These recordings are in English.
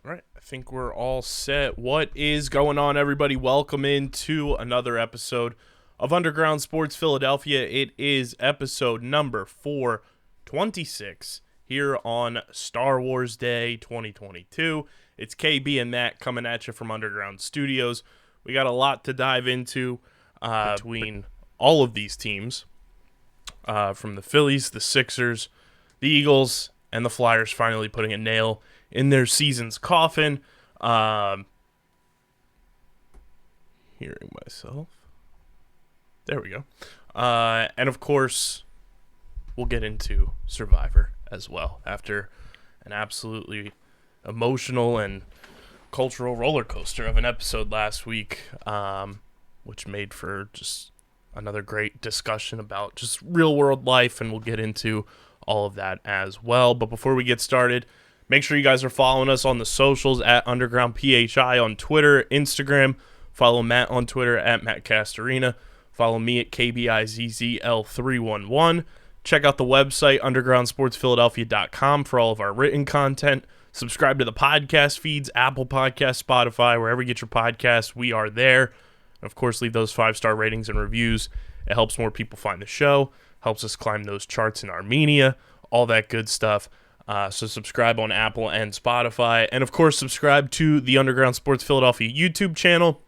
All right, I think we're all set. What is going on, everybody? Welcome into another episode of Underground Sports Philadelphia. It is episode number 426 here on Star Wars Day 2022. It's KB and Matt coming at you from Underground Studios. We got a lot to dive into between all of these teams, from the Phillies, the Sixers, the Eagles, and the Flyers finally putting a nail in their season's coffin. Hearing myself. There we go. And of course, we'll get into Survivor as well after an absolutely emotional and cultural roller coaster of an episode last week, which made for just another great discussion about just real world life, and we'll get into all of that as well. But before we get started, make sure you guys are following us on the socials at Underground PHI on Twitter, Instagram. Follow Matt on Twitter at Matt Castorina. Follow me at KBIZZL311. Check out the website, undergroundsportsphiladelphia.com, for all of our written content. Subscribe to the podcast feeds, Apple Podcasts, Spotify, wherever you get your podcasts. We are there. And of course, leave those 5-star ratings and reviews. It helps more people find the show, helps us climb those charts in Armenia, all that good stuff. So subscribe on Apple and Spotify. And, of course, subscribe to the Underground Sports Philadelphia YouTube channel.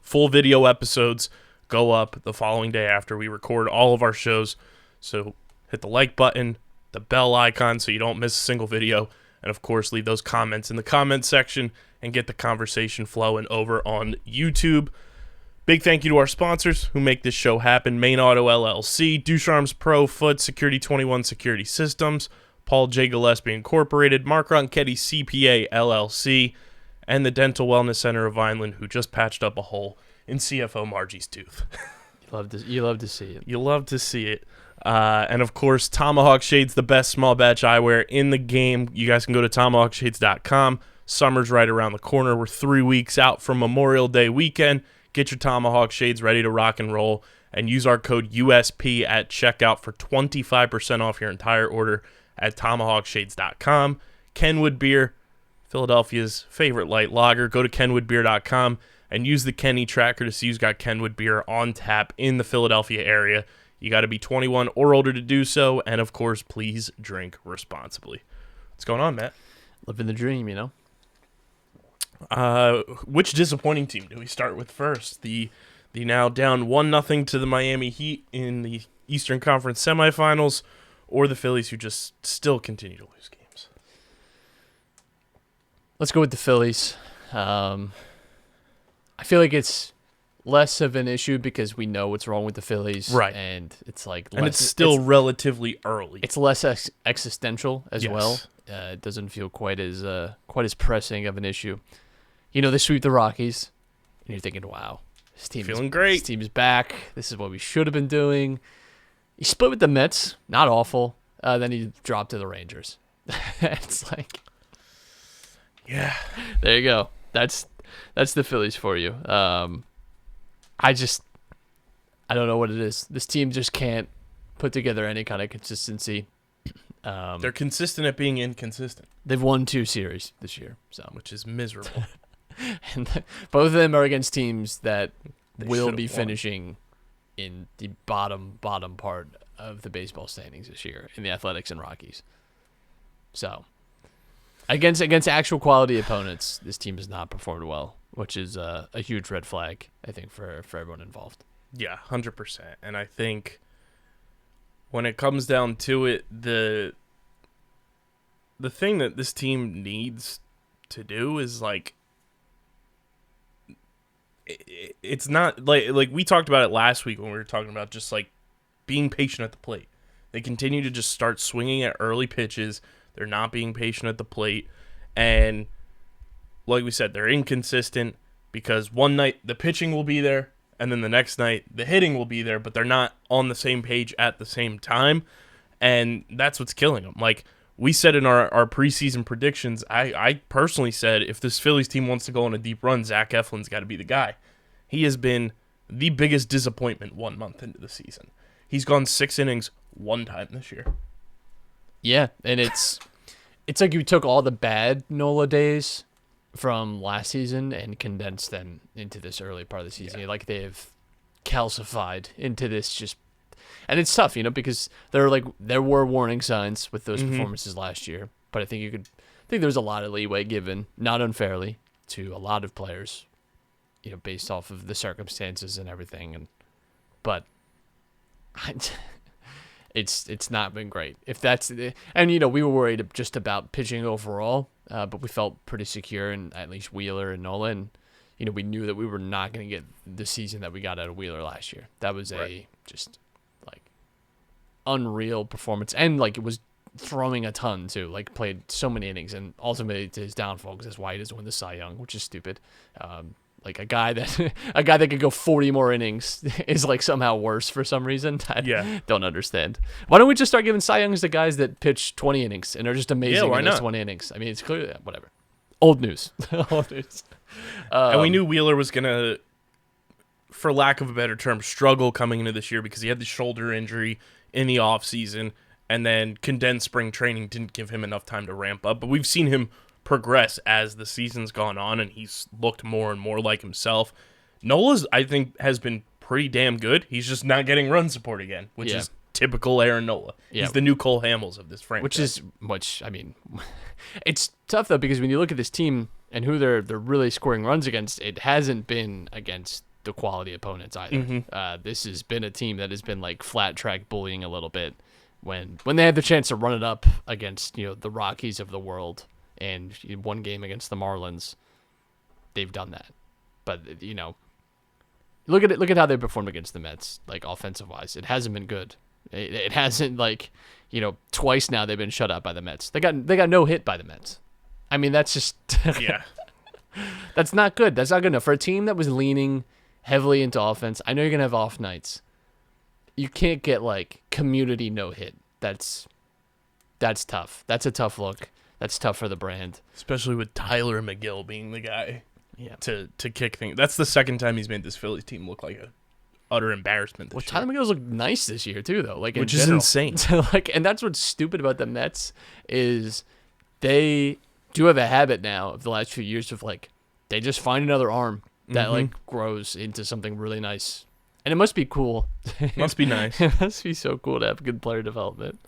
Full video episodes go up the following day after we record all of our shows. So hit the like button, the bell icon so you don't miss a single video. And, of course, leave those comments in the comment section and get the conversation flowing over on YouTube. Big thank you to our sponsors who make this show happen. Main Auto LLC, Ducharme's Pro Foot, Security 21 Security Systems, Paul J. Gillespie Incorporated, Mark Ronchetti CPA LLC, and the Dental Wellness Center of Vineland, who just patched up a hole in CFO Margie's tooth. You love to see it. You love to see it. And, of course, Tomahawk Shades, the best small batch eyewear in the game. You guys can go to tomahawkshades.com. Summer's right around the corner. We're 3 weeks out from Memorial Day weekend. Get your Tomahawk Shades ready to rock and roll, and use our code USP at checkout for 25% off your entire order at tomahawkshades.com. Kenwood Beer, Philadelphia's favorite light lager. Go to kenwoodbeer.com and use the Kenny tracker to see who's got Kenwood Beer on tap in the Philadelphia area. You got to be 21 or older to do so, and of course, please drink responsibly. What's going on, Matt? Living the dream, you know? Which disappointing team do we start with first? The now down 1-0 to the Miami Heat in the Eastern Conference semifinals, or the Phillies, who just still continue to lose games? Let's go with the Phillies. I feel like it's less of an issue because we know what's wrong with the Phillies. Right. And it's like and it's still relatively early. It's less existential as Yes. well. It doesn't feel quite as pressing of an issue. You know, they sweep the Rockies, and you're thinking, wow, this team Feeling great. This team is back. This is what we should have been doing. He split with the Mets, not awful. Then he dropped to the Rangers. It's like, Yeah. there you go. That's the Phillies for you. I don't know what it is. This team just can't put together any kind of consistency. They're consistent at being inconsistent, They've won 2 series this year, so which is miserable. and both of them are against teams that They will should've be won. finishing in the bottom part of the baseball standings this year in the Athletics and Rockies. So against actual quality opponents, this team has not performed well, which is a huge red flag, I think, for everyone involved. Yeah, 100%. And I think when it comes down to it, the thing that this team needs to do is, like, it's not like we talked about it last week when we were talking about just like being patient at the plate. They continue to just start swinging at early pitches. They're not being patient at the plate, and like we said, they're inconsistent because one night the pitching will be there, and then the next night the hitting will be there, but they're not on the same page at the same time, and that's what's killing them. Like we said in our preseason predictions, I personally said if this Phillies team wants to go on a deep run, Zach Eflin's got to be the guy. He has been the biggest disappointment 1 month into the season. He's gone 6 innings one time this year. Yeah, and it's like you took all the bad Nola days from last season and condensed them into this early part of the season. Like they've calcified into this just, and it's tough, because there were warning signs with those performances last year, but I think there's a lot of leeway given, not unfairly, to a lot of players, based off of the circumstances and everything, but it's not been great. We were worried just about pitching overall, but we felt pretty secure in at least Wheeler and Nola, and we knew that we were not going to get the season that we got out of Wheeler last year. That was a just like unreal performance, and like it was throwing a ton too. Like played so many innings, and ultimately to his downfall because that's why he doesn't win the Cy Young, which is stupid. Like a guy that could go 40 more innings is like somehow worse for some reason. I don't understand. Why don't we just start giving Cy Youngs to guys that pitch 20 innings and are just amazing in those 20 innings? I mean, it's clear, whatever. Old news. Old news. And we knew Wheeler was going to, for lack of a better term, struggle coming into this year because he had the shoulder injury in the offseason, and then condensed spring training didn't give him enough time to ramp up. But we've seen him progress as the season's gone on, and he's looked more and more like himself. Nola's, I think, has been pretty damn good. He's just not getting run support again, which is typical Aaron Nola. Yeah. He's the new Cole Hamels of this franchise. Which I mean, it's tough though because when you look at this team and who they're really scoring runs against, it hasn't been against the quality opponents either. This has been a team that has been like flat track bullying a little bit when they had the chance to run it up against the Rockies of the world. And one game against the Marlins, they've done that. But look at how they performed against the Mets, like offensive wise. It hasn't been good. It hasn't twice now they've been shut out by the Mets. They got no hit by the Mets. I mean that's just that's not good. That's not good enough for a team that was leaning heavily into offense. I know you're gonna have off nights. You can't get like community no hit. That's tough. That's a tough look. That's tough for the brand. Especially with Tyler McGill being the guy to kick things. That's the second time he's made this Phillies team look like a utter embarrassment this year. Tyler McGill's looked nice this year too, though. Like which is insane. And that's what's stupid about the Mets is they do have a habit now of the last few years of like they just find another arm that like grows into something really nice. And it must be cool. Must be nice. It must be so cool to have good player development.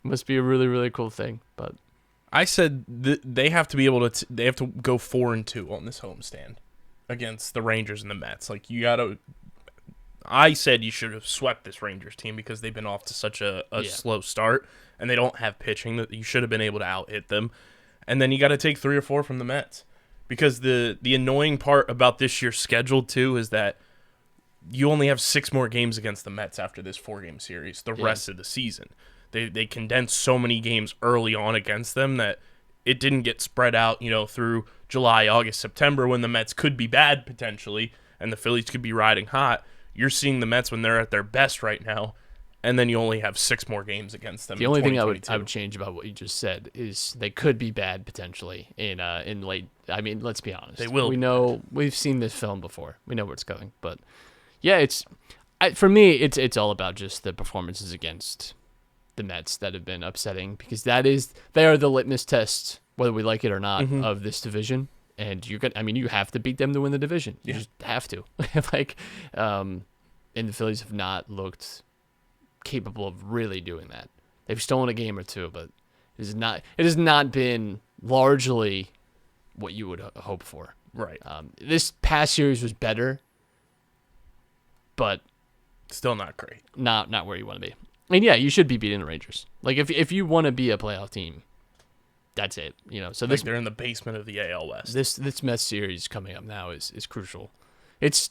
It must be a really, really cool thing, but I said they have to be able to. They have to go 4-2 on this homestand against the Rangers and the Mets. Like you gotta. I said you should have swept this Rangers team because they've been off to such a slow start and they don't have pitching that you should have been able to out hit them. And then you got to take 3 or 4 from the Mets because the annoying part about this year's schedule too is that you only have 6 more games against the Mets after this 4-game series. The rest of the season. They condensed so many games early on against them that it didn't get spread out, through July, August, September when the Mets could be bad potentially and the Phillies could be riding hot. You're seeing the Mets when they're at their best right now, and then you only have 6 more games against them. The only thing I would change about what you just said is they could be bad potentially in late. I mean, let's be honest. They will. We know we've seen this film before. We know where it's going, but yeah, for me, it's all about just the performances against the Mets that have been upsetting because they are the litmus test, whether we like it or not, of this division. And you have to beat them to win the division. You just have to. And the Phillies have not looked capable of really doing that. They've stolen a game or two, but it has not been largely what you would hope for. Right. This past series was better, but still not great. Not where you want to be. And yeah, you should be beating the Rangers. Like if you want to be a playoff team, that's it. So they're in the basement of the AL West. This Mets series coming up now is crucial. It's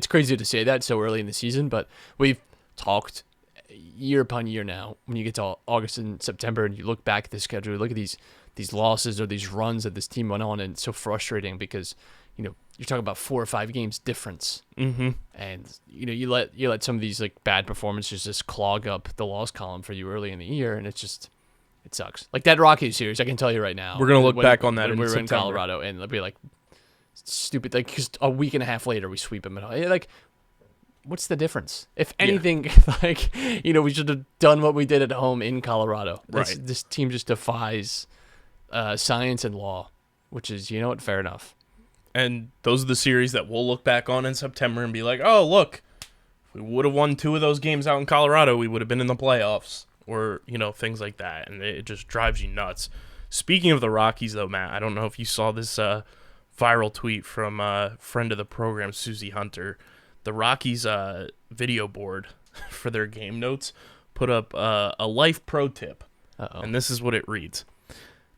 crazy to say that so early in the season, but we've talked year upon year now. When you get to August and September, and you look back at the schedule, you look at these losses or these runs that this team went on, and it's so frustrating because you're talking about 4 or 5 games difference, and you let some of these like bad performances just clog up the loss column for you early in the year, and it sucks. Like that Rockies series, I can tell you right now. We're gonna look back on that when we were September. in Colorado, and it'll be like stupid. Like just a week and a half later, we sweep them, and like, what's the difference? If anything, like we should have done what we did at home in Colorado. Right. This team just defies science and law, which is fair enough. And those are the series that we'll look back on in September and be like, oh, look, if we would have won 2 of those games out in Colorado, we would have been in the playoffs, or, things like that. And it just drives you nuts. Speaking of the Rockies, though, Matt, I don't know if you saw this viral tweet from a friend of the program, Susie Hunter. The Rockies video board for their game notes put up a life pro tip. Uh-oh. And this is what it reads.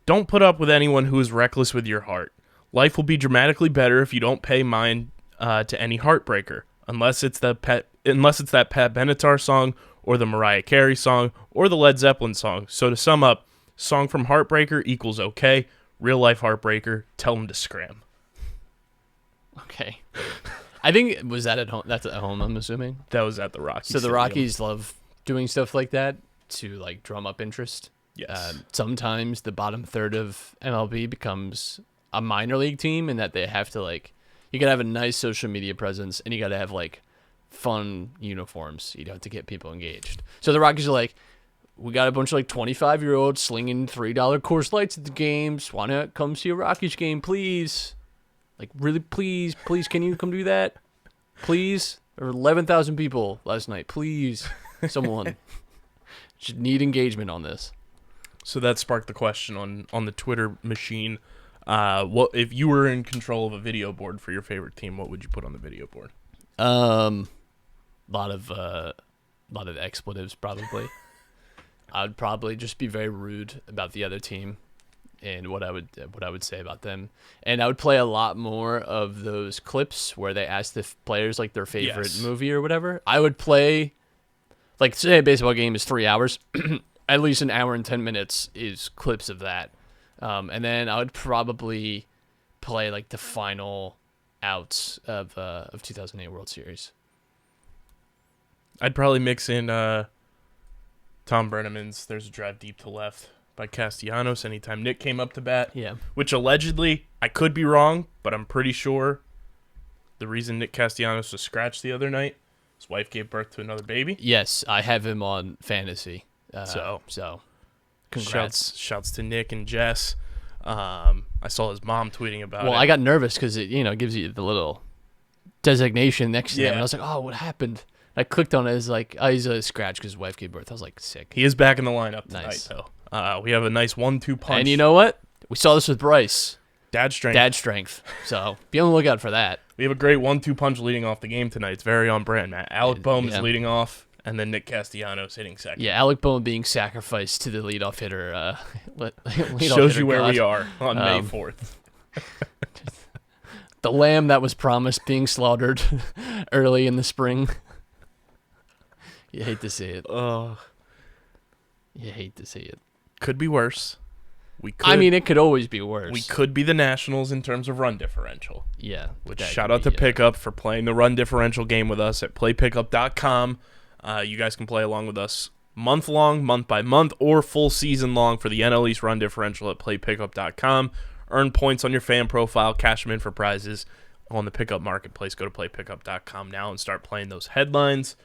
Don't put up with anyone who is reckless with your heart. Life will be dramatically better if you don't pay mind to any heartbreaker, unless it's that Pat Benatar song or the Mariah Carey song or the Led Zeppelin song. So to sum up, song from Heartbreaker equals okay. Real life heartbreaker, tell them to scram. Okay. I think, was that at home? That's at home, I'm assuming. That was at the Rockies. So the Rockies love doing stuff like that to like drum up interest. Yes. Sometimes the bottom third of MLB becomes a minor league team, and that they have to you gotta have a nice social media presence, and you gotta have fun uniforms, to get people engaged. So the Rockies are like, we got a bunch of 25-year-olds slinging $3 Coors Lights at the games. Why not come see a Rockies game, please? Really, please, can you come do that? Please? There were 11,000 people last night. Please, someone. Just need engagement on this. So that sparked the question on the Twitter machine. What if you were in control of a video board for your favorite team? What would you put on the video board? Lot of expletives probably. I'd probably just be very rude about the other team and what I would say about them, and I would play a lot more of those clips where they ask the players their favorite movie or whatever. I would play say a baseball game is 3 hours, at least an hour and 10 minutes is clips of that. And then I would probably play the final outs of 2008 World Series. I'd probably mix in Tom Brenneman's "There's a Drive Deep to Left" by Castellanos anytime Nick came up to bat. Yeah. Which allegedly, I could be wrong, but I'm pretty sure the reason Nick Castellanos was scratched the other night, his wife gave birth to another baby. Yes, I have him on fantasy. So congrats. Shouts to Nick and Jess. I saw his mom tweeting about it. Well, I got nervous because it gives you the little designation next to him. And I was like, oh, what happened? I clicked on it. It's he's a scratch because his wife gave birth. I was sick. He is back in the lineup tonight, Nice. though. We have a nice 1-2 punch. And you know what? We saw this with Bryce. Dad strength. So be on the lookout for that. We have a great 1-2 punch leading off the game tonight. It's very on brand, Matt. Alec Boehm is leading off, and then Nick Castellanos hitting second. Yeah, Alec Boehm being sacrificed to the leadoff hitter. Shows you where we are on May 4th. The lamb that was promised being slaughtered early in the spring. You hate to see it. You hate to see it. Could be worse. It could always be worse. We could be the Nationals in terms of run differential. Yeah. Which shout out to Pickup for playing the run differential game with us at playpickup.com. You guys can play along with us month long, month by month, or full season long for the NL East run differential at playpickup.com. Earn points on your fan profile, cash them in for prizes on the Pickup Marketplace. Go to playpickup.com now and start playing those headlines.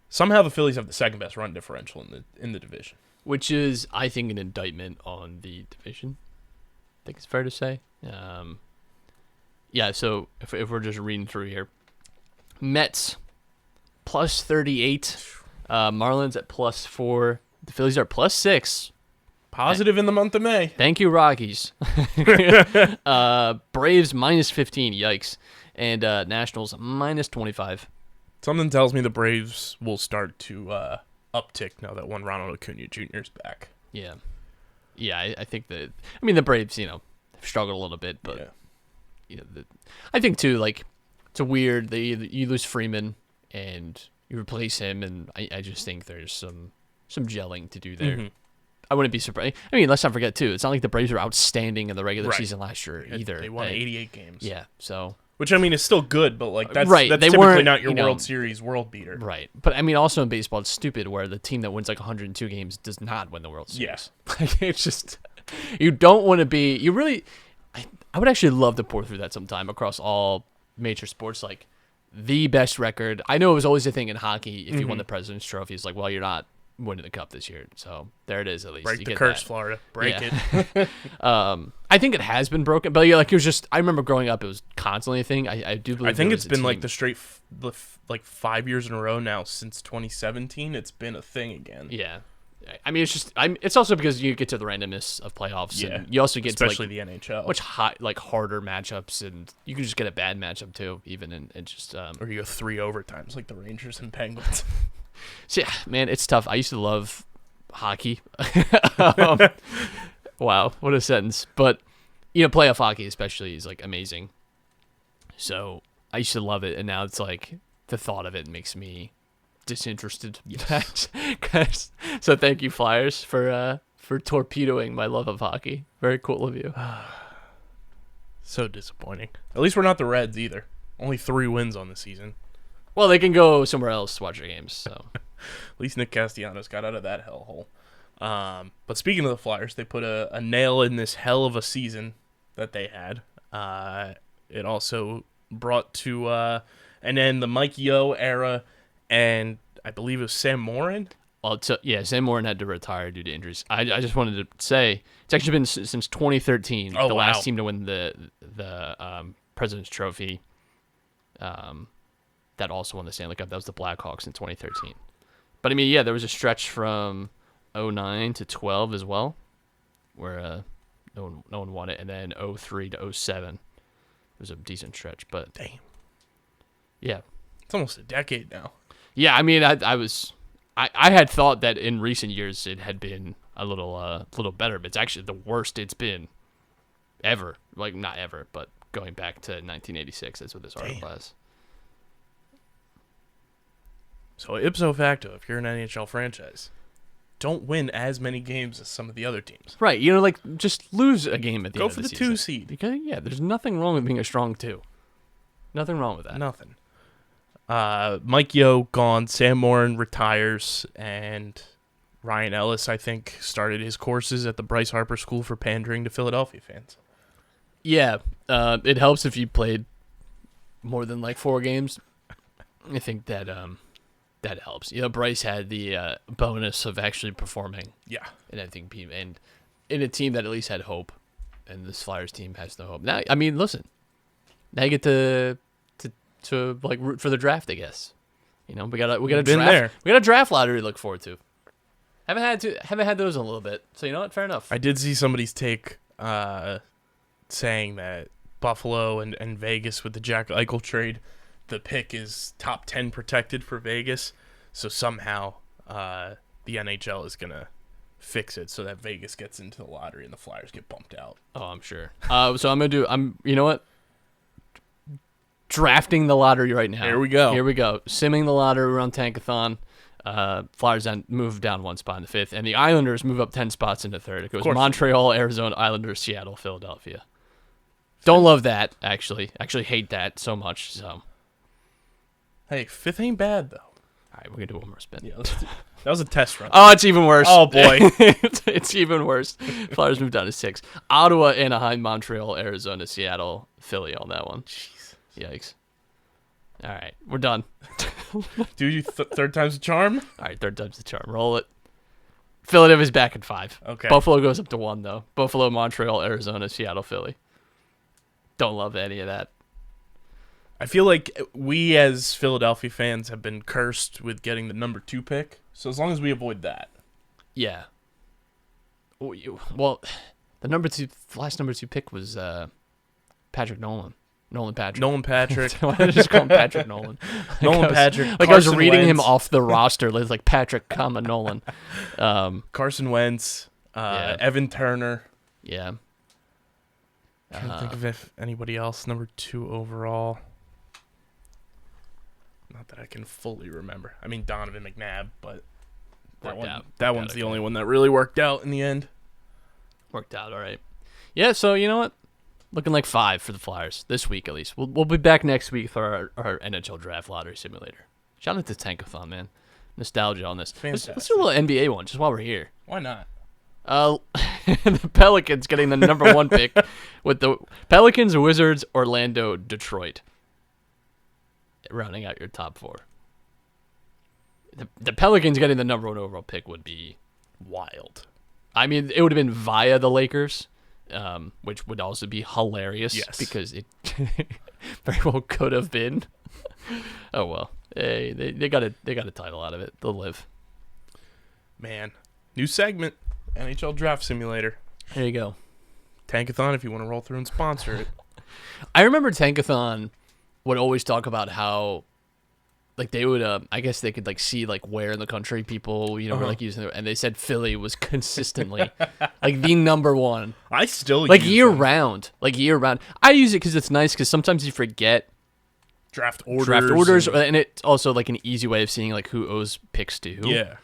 Somehow the Phillies have the second best run differential in the division. Which is, I think, an indictment on the division. I think it's fair to say. So if we're just reading through here. Mets, plus 38. Marlins at plus 4. The Phillies are plus 6. Positive in the month of May. Thank you, Rockies. Braves, minus 15. Yikes. And Nationals, minus 25. Something tells me the Braves will start to uptick now that one Ronald Acuna Jr. is back. Yeah. Yeah, I think that... the Braves, have struggled a little bit, but... Yeah. I think, too, it's a weird... You lose Freeman, and you replace him, and I just think there's some gelling to do there. Mm-hmm. I wouldn't be surprised. Let's not forget, too, it's not like the Braves were outstanding in the regular season last year, either. They won 88 games. Yeah, so... Which, is still good, but, that's they typically not your World Series world beater. Right. But, also in baseball, it's stupid where the team that wins, 102 games does not win the World Series. Yes. It's just... You don't want to be... You really... I would actually love to pour through that sometime across all major sports, the best record. I know it was always a thing in hockey if you won the President's Trophy. It's you're not winning the cup this year. So there it is. At least Break you the get curse, that. Florida. Break Yeah. it. I think it has been broken, but yeah, like it was just. I remember growing up, it was constantly a thing. I do believe. I think there it's was a been team. like the straight, like 5 years in a row now since 2017. It's been a thing again. Yeah. I mean, it's just. It's also because you get to the randomness of playoffs, Yeah. and you also get Especially to like the NHL. much harder matchups, and you can just get a bad matchup too, even and just. Or you go 3 overtimes like the Rangers and Penguins. So yeah, man, it's tough. I used to love hockey. Wow, what a sentence! But playoff hockey especially is like amazing. So I used to love it, and now it's like the thought of it makes me disinterested. Yes. So thank you, Flyers, for torpedoing my love of hockey. Very cool of you. So disappointing. At least we're not the Reds either. Only 3 wins on the season. Well, they can go somewhere else to watch their games. So At least Nick Castellanos got out of that hellhole. But speaking of the Flyers, they put a nail in this hell of a season that they had. It also brought to an end the Mike Yeo era, and I believe it was Sam Morin. Well, Sam Morin had to retire due to injuries. I just wanted to say it's actually been since 2013, Oh, the wow. last team to win the President's Trophy. That also won the Stanley Cup. That was the Blackhawks in 2013. But I mean, yeah, there was a stretch from 2009 to 12 as well, where no one won it, and then 2003 to 2007 was a decent stretch. But Damn. yeah, It's almost a decade now. yeah. I mean, I had thought that in recent years it had been a little better, but it's actually the worst it's been ever. Like not ever, but going back to 1986. That's what this article has. So ipso facto, if you're an NHL franchise, don't win as many games as some of the other teams. Right, like just lose a game at the Go end of for the season. 2 seed. Because there's nothing wrong with being a strong 2. Nothing wrong with that. Nothing. Mike Yeo gone. Sam Morin retires, and Ryan Ellis, I think, started his courses at the Bryce Harper School for Pandering to Philadelphia fans. Yeah, it helps if you played more than like 4 games. I think that that helps. Bryce had the bonus of actually performing. Yeah. And I think and in a team that at least had hope, and this Flyers team has no hope. Now, I mean, listen, now you get to like root for the draft, I guess. We got a Been draft. there. We got a draft lottery to look forward to. Haven't had those in a little bit. So you know what? Fair enough. I did see somebody's take saying that Buffalo and Vegas with the Jack Eichel trade, the pick is top 10 protected for Vegas. So somehow the NHL is going to fix it so that Vegas gets into the lottery and the Flyers get bumped out. Oh, I'm sure. So you know what? Drafting the lottery right now. Here we go. Simming the lottery. We're on Tankathon. Flyers move down 1 spot in the 5th, and the Islanders move up 10 spots into 3rd. It goes Montreal, Arizona, Islanders, Seattle, Philadelphia. Don't love that, actually. Actually hate that so much. So, Hey, 5th ain't bad, though. all right, we're going to do one more spin. Yeah, that was a test run. Oh, it's even worse. Oh, boy. It's even worse. Flyers move down to 6. Ottawa, Anaheim, Montreal, Arizona, Seattle, Philly on that one. Jeez. Yikes. All right, we're done. Dude, third time's a charm? All right, 3rd time's the charm. Roll it. Philadelphia's back at 5. Okay. Buffalo goes up to 1, though. Buffalo, Montreal, Arizona, Seattle, Philly. Don't love any of that. I feel like we as Philadelphia fans have been cursed with getting the number 2 pick. So as long as we avoid that. Yeah. Well, the last number 2 pick was Patrick Nolan. Nolan Patrick. Why did I just call him Patrick Nolan? Patrick. Like I was Carson reading him Wentz. off the roster. It's like Patrick, Nolan. Carson Wentz. Yeah. Evan Turner. Yeah. Trying to think of if anybody else number 2 overall. Not that I can fully remember. I mean Donovan McNabb, but that one's the only one that really worked out in the end. Worked out all right. Yeah, so you know what? Looking like 5 for the Flyers this week at least. We'll be back next week for our NHL Draft Lottery Simulator. Shout out to Tankathon, man. Nostalgia on this. Let's do a little NBA one just while we're here. Why not? The Pelicans getting the number 1 pick with the Pelicans, Wizards, Orlando, Detroit. Rounding out your top 4. The Pelicans getting the number 1 overall pick would be wild. I mean, it would have been via the Lakers, which would also be hilarious. Yes. Because it very well could have been. Oh well, hey, they got a title out of it. They'll live. Man, new segment, NHL Draft Simulator. There you go. Tankathon, if you want to roll through and sponsor it. I remember Tankathon would always talk about how, like, they would, I guess they could, like, see, like, where in the country people, were, like, using it. And they said Philly was consistently, like, the number 1. I still like, use year-round. Like, year-round. I use it because it's nice, because sometimes you forget draft orders. And it's also, like, an easy way of seeing, like, who owes picks to who. Yeah.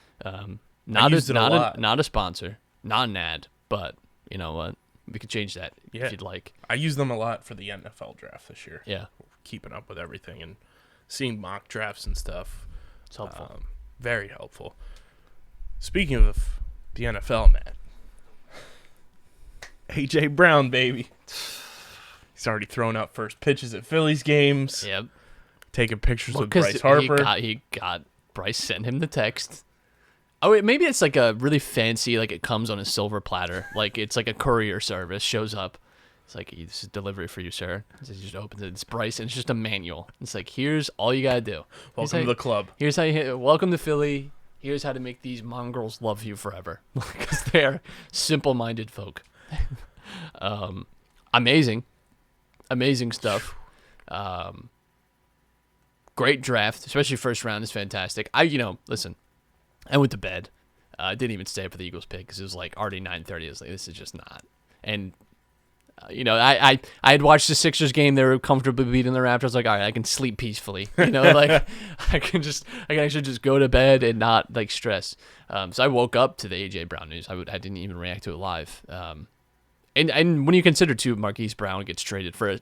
Not a sponsor. Not an ad. But, you know what? We could change that if you'd like. I use them a lot for the NFL draft this year. Yeah. Keeping up with everything and seeing mock drafts and stuff. It's helpful. Very helpful. Speaking of the NFL, man. A.J. Brown, baby. He's already thrown out first pitches at Phillies games. Yep. Taking pictures with Bryce Harper. He got Bryce sent him the text. Oh, wait, maybe it's like a really fancy, like it comes on a silver platter. Like it's like a courier service shows up. It's like, this is delivery for you, sir. So he just opens it. It's Bryce, and it's just a manual. It's like, here's all you got to do. Welcome to the club. Here's how welcome to Philly. Here's how to make these mongrels love you forever. Because they're simple-minded folk. Amazing stuff. Great draft, especially first round is fantastic. Listen, I went to bed. I didn't even stay for the Eagles pick because it was like already 9:30. I was like, this is just not. And I had watched the Sixers game. They were comfortably beating the Raptors. I was like, all right, I can sleep peacefully. Like I can actually just go to bed and not like stress. So I woke up to the AJ Brown news. I didn't even react to it live. And when you consider too, Marquise Brown gets traded for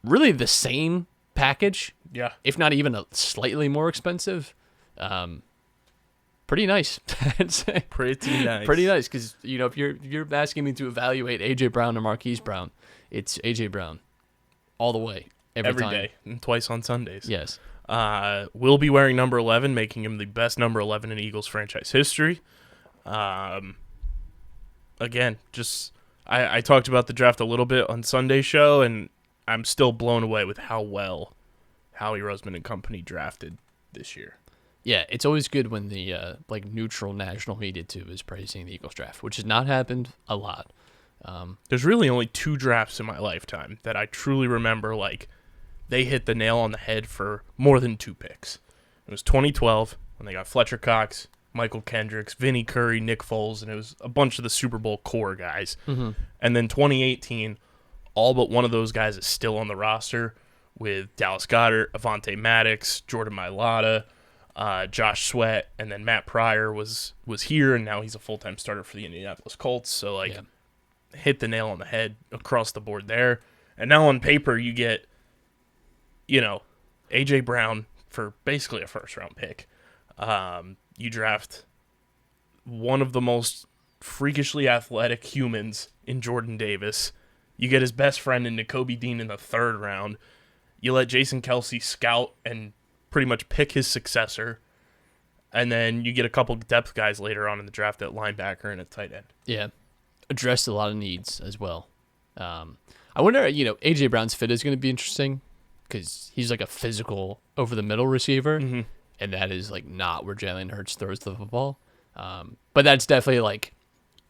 really the same package, if not even a slightly more expensive. Pretty nice. Pretty nice. Pretty nice because if you're asking me to evaluate AJ Brown or Marquise Brown, it's AJ Brown, all the way, every time. Day, and twice on Sundays. Yes. Will be wearing number 11, making him the best number 11 in Eagles franchise history. Again, just I talked about the draft a little bit on Sunday's show, and I'm still blown away with how well Howie Roseman and company drafted this year. Yeah, it's always good when the neutral national media too is praising the Eagles draft, which has not happened a lot. There's really only 2 drafts in my lifetime that I truly remember they hit the nail on the head for more than 2 picks. It was 2012 when they got Fletcher Cox, Michael Kendricks, Vinnie Curry, Nick Foles, and it was a bunch of the Super Bowl core guys. Mm-hmm. And then 2018, all but one of those guys is still on the roster with Dallas Goedert, Avonte Maddox, Jordan Mailata, Josh Sweat, and then Matt Pryor was here, and now he's a full-time starter for the Indianapolis Colts. So, hit the nail on the head across the board there. And now on paper, you get, A.J. Brown for basically a first-round pick. You draft one of the most freakishly athletic humans in Jordan Davis. You get his best friend in Nakobe Dean in the 3rd round. You let Jason Kelce scout and pretty much pick his successor. And then you get a couple depth guys later on in the draft at linebacker and at tight end. Yeah. Addressed a lot of needs as well. I wonder, A.J. Brown's fit is going to be interesting because he's like a physical over-the-middle receiver. Mm-hmm. And that is not where Jalen Hurts throws the football. But that's definitely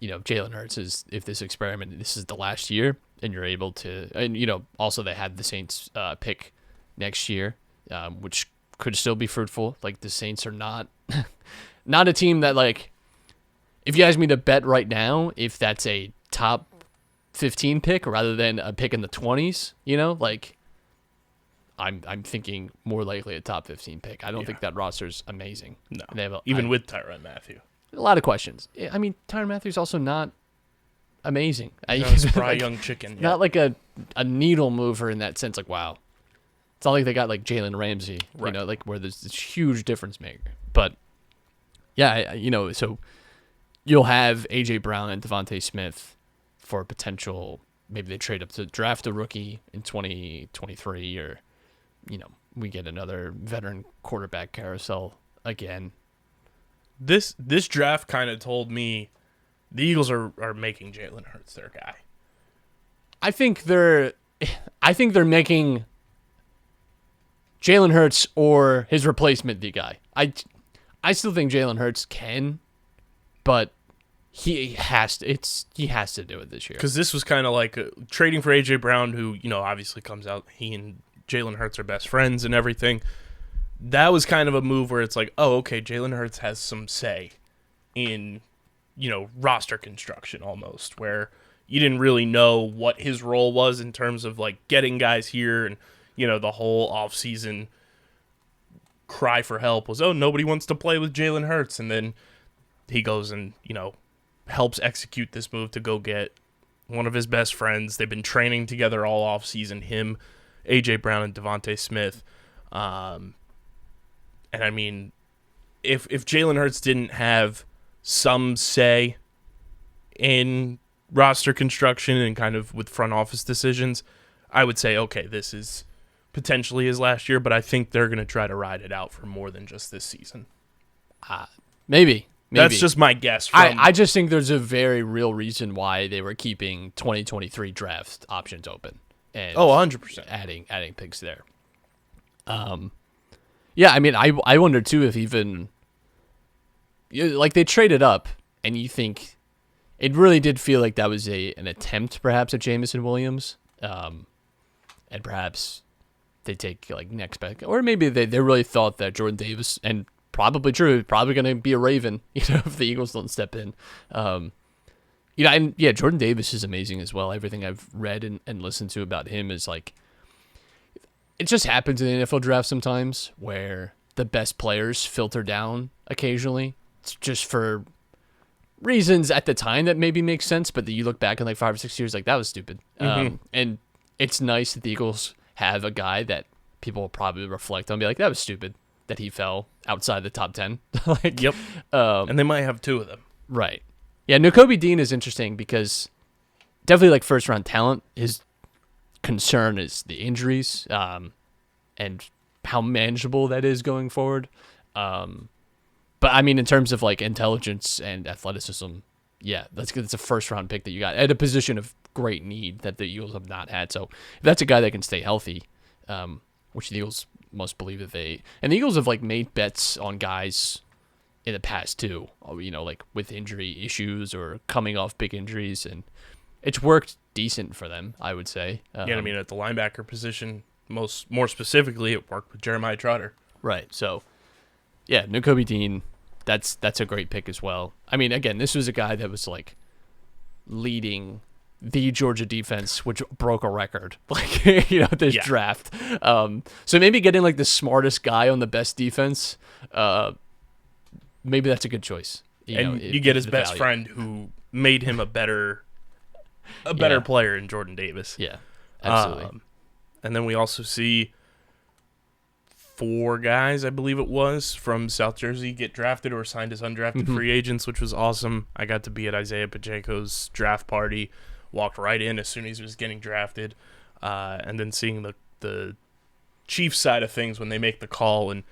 Jalen Hurts is, if this is the last year and you're able to, and also they had the Saints pick next year, which could still be fruitful. The Saints are not a team that if you ask me to bet right now, if that's a top 15 pick rather than a pick in the 20s, I'm thinking more likely a top 15 pick. I don't think that roster's amazing. No, they have even with Tyrann Mathieu. A lot of questions. I mean, Tyrann Mathieu's also not amazing. He's not a spry young chicken. Not like a needle mover in that sense. Wow. It's not like they got Jalen Ramsey, right. Where there's this huge difference maker. But yeah, so you'll have A.J. Brown and Devontae Smith for potential. Maybe they trade up to draft a rookie in 2023 or, we get another veteran quarterback carousel again. This draft kind of told me the Eagles are making Jalen Hurts their guy. I think they're making Jalen Hurts or his replacement the guy. I still think Jalen Hurts can, but he has to do it this year. Because this was kind of like trading for A.J. Brown, who, obviously comes out, he and Jalen Hurts are best friends and everything. That was kind of a move where it's like, oh, okay, Jalen Hurts has some say in, roster construction almost, where you didn't really know what his role was in terms of, like, getting guys here and, the whole offseason cry for help was, oh, nobody wants to play with Jalen Hurts. And then he goes and, helps execute this move to go get one of his best friends. They've been training together all offseason, him, A.J. Brown, and Devontae Smith. And I mean, if Jalen Hurts didn't have some say in roster construction and kind of with front office decisions, I would say, okay, this is potentially his last year, but I think they're going to try to ride it out for more than just this season. Maybe. That's just my guess. I just think there's a very real reason why they were keeping 2023 draft options open. And 100%. Adding picks there. Yeah, I mean, I wonder too if even like they traded up, and you think it really did feel like that was an attempt perhaps at Jameson Williams, and perhaps they take like next back, or maybe they really thought that Jordan Davis, and probably true, probably going to be a Raven, if the Eagles don't step in. And Jordan Davis is amazing as well. Everything I've read and listened to about him is like, it just happens in the NFL draft sometimes where the best players filter down occasionally. It's just for reasons at the time that maybe makes sense, but you look back in like 5 or 6 years, like that was stupid. And it's nice that the Eagles have a guy that people will probably reflect on and be like, that was stupid that he fell outside the top 10. Yep. And they might have 2 of them. Right. Yeah, Nakobe Dean is interesting because definitely like first round talent. His concern is the injuries and how manageable that is going forward. But I mean, in terms of like intelligence and athleticism, yeah, that's a first round pick that you got at a position of great need that the Eagles have not had. So if that's a guy that can stay healthy, which the Eagles must believe that the Eagles have like made bets on guys in the past too, like with injury issues or coming off big injuries, and it's worked decent for them, I would say. I mean, at the linebacker position, more specifically, it worked with Jeremiah Trotter. Right. So, yeah, Nakobe Dean, that's a great pick as well. I mean, again, this was a guy that was like leading the Georgia defense, which broke a record, this draft. So maybe getting like the smartest guy on the best defense, maybe that's a good choice. You get his best friend who made him a better player in Jordan Davis. Yeah, absolutely. And then we also see 4 guys, I believe it was, from South Jersey get drafted or signed as undrafted free agents, which was awesome. I got to be at Isaiah Pacheco's draft party, walked right in as soon as he was getting drafted, and then seeing the Chiefs side of things when they make the call and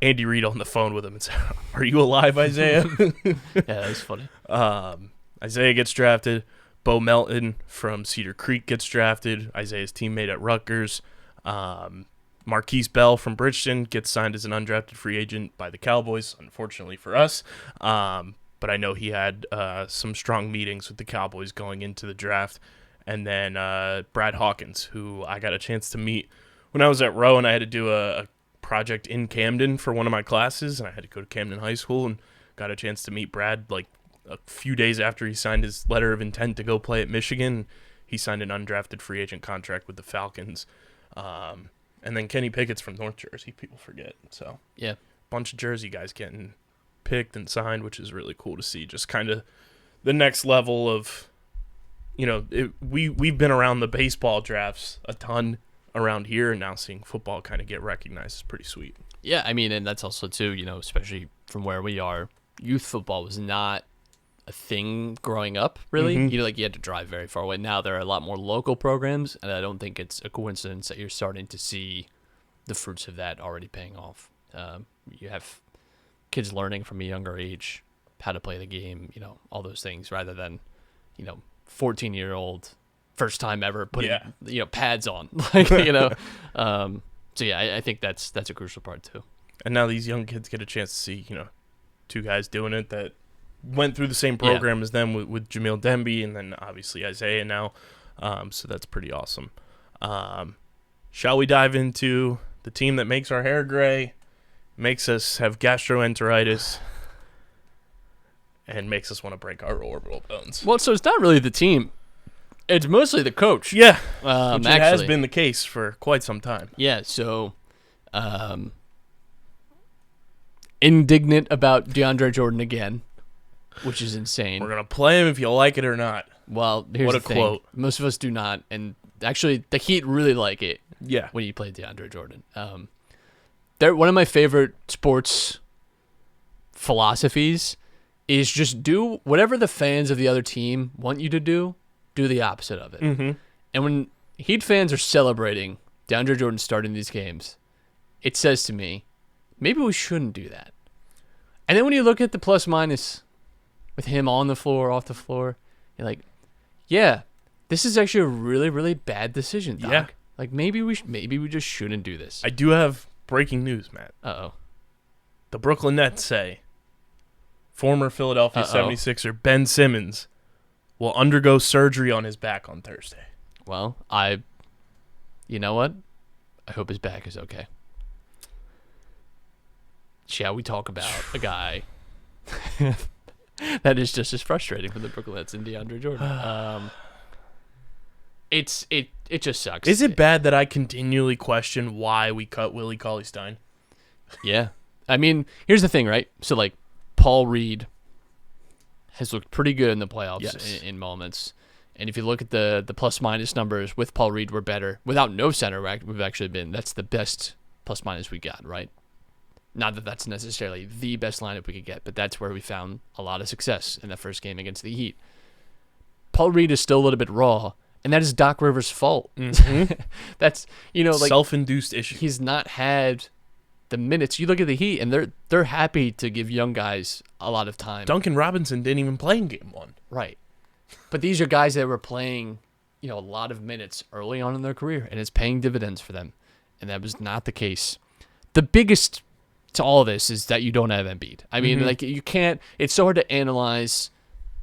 Andy Reid on the phone with him and said, "Are you alive, Isaiah?" Yeah, that's funny. Isaiah gets drafted. Bo Melton from Cedar Creek gets drafted. Isaiah's teammate at Rutgers. Marquise Bell from Bridgeton gets signed as an undrafted free agent by the Cowboys, unfortunately for us. But I know he had some strong meetings with the Cowboys going into the draft. And then Brad Hawkins, who I got a chance to meet when I was at Rowan. I had to do a project in Camden for one of my classes, and I had to go to Camden High School and got a chance to meet Brad like a few days after he signed his letter of intent to go play at Michigan. He signed an undrafted free agent contract with the Falcons. And then Kenny Pickett's from North Jersey, people forget. So yeah, bunch of Jersey guys getting picked and signed, which is really cool to see. Just kind of the next level of, we've been around the baseball drafts a ton around here, and now seeing football kind of get recognized is pretty sweet. Yeah, I mean, and that's also too, especially from where we are, youth football was not a thing growing up, really. You had to drive very far away. Now there are a lot more local programs, and I don't think it's a coincidence that you're starting to see the fruits of that already paying off. You have kids learning from a younger age how to play the game, all those things, rather than, 14-year-old first time ever putting pads on, So yeah, I think that's a crucial part too. And now these young kids get a chance to see, two guys doing it that went through the same program as them with Jamil Demby and then obviously Isaiah now. So that's pretty awesome. Shall we dive into the team that makes our hair gray, makes us have gastroenteritis, and makes us want to break our orbital bones? Well, so it's not really the team. It's mostly the coach. Yeah, which it has been the case for quite some time. Yeah, so indignant about DeAndre Jordan again, which is insane. We're going to play him if you like it or not. Well, here's the thing. Quote. Most of us do not, and actually the Heat really like it when you play DeAndre Jordan. They're one of my favorite sports philosophies is just do whatever the fans of the other team want you to do the opposite of it. Mm-hmm. And when Heat fans are celebrating DeAndre Jordan starting these games, it says to me, maybe we shouldn't do that. And then when you look at the plus minus with him on the floor, off the floor, you're like, yeah, this is actually a really, really bad decision, Doc. Yeah. Like maybe we just shouldn't do this. I do have breaking news, Matt. Uh-oh. The Brooklyn Nets say former Philadelphia 76er Ben Simmons will undergo surgery on his back on Thursday. Well, you know what? I hope his back is okay. Shall we talk about a guy that is just as frustrating for the Brooklyn Nets and DeAndre Jordan? It just sucks. Is it bad that I continually question why we cut Willie Cauley-Stein? Yeah. I mean, here's the thing, right? So, like, Paul Reed has looked pretty good in the playoffs in moments. And if you look at the plus-minus numbers with Paul Reed, we're better. Without no center, we've actually that's the best plus-minus we got, right? Not that that's necessarily the best lineup we could get, but that's where we found a lot of success in that first game against the Heat. Paul Reed is still a little bit raw, and that is Doc Rivers' fault. Mm-hmm. That's, like self-induced issue. He's not had the minutes. You look at the Heat, and they're happy to give young guys a lot of time. Duncan Robinson didn't even play in Game 1. Right. But these are guys that were playing, a lot of minutes early on in their career, and it's paying dividends for them. And that was not the case. The biggest to all of this is that you don't have Embiid. I mean, you can't. It's so hard to analyze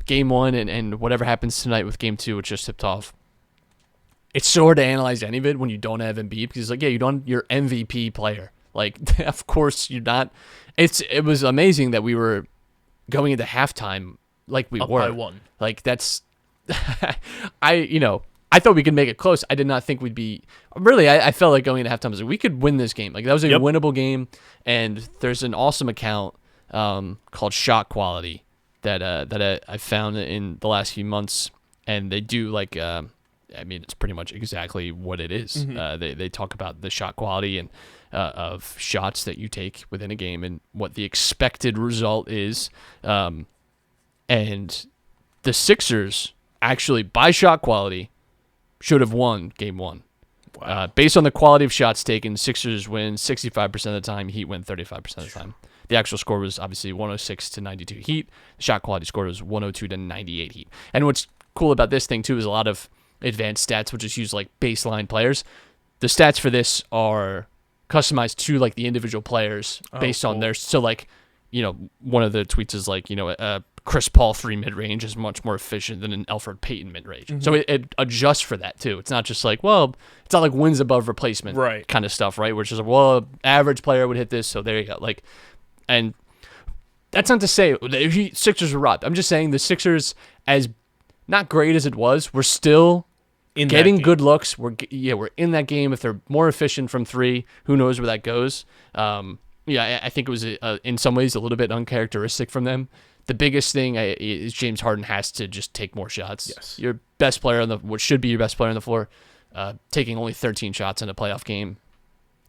Game 1 and whatever happens tonight with Game 2, which just tipped off. It's so hard to analyze any of it when you don't have Embiid because, you're MVP player. Like, of course you're not. It was amazing that we were going into halftime like we up were. By 1. Like, that's I thought we could make it close. I did not think we'd be really. I felt like going into halftime, I was like, we could win this game. Like, that was a winnable game. And there's an awesome account called Shot Quality that I found in the last few months, and they do it's pretty much exactly what it is. They talk about the shot quality and of shots that you take within a game and what the expected result is. And the Sixers actually, by shot quality, should have won Game 1. Wow. Based on the quality of shots taken, Sixers win 65% of the time. Heat win 35% of the time. The actual score was obviously 106 to 92 Heat. The shot quality score was 102 to 98 Heat. And what's cool about this thing, too, is a lot of advanced stats, which is use baseline players. The stats for this are customized to the individual players based on their. So one of the tweets is Chris Paul 3 mid-range is much more efficient than an Elfrid Payton mid-range. So it adjusts for that too. It's not just it's not like wins above replacement kind of stuff, right? Where it's just average player would hit this, so there you go. And that's not to say the Sixers were robbed. I'm just saying the Sixers, as not great as it was, we're still getting good looks. We're in that game. If they're more efficient from 3, who knows where that goes? I think it was in some ways a little bit uncharacteristic from them. The biggest thing is James Harden has to just take more shots. Yes. Your best player what should be your best player on the floor, taking only 13 shots in a playoff game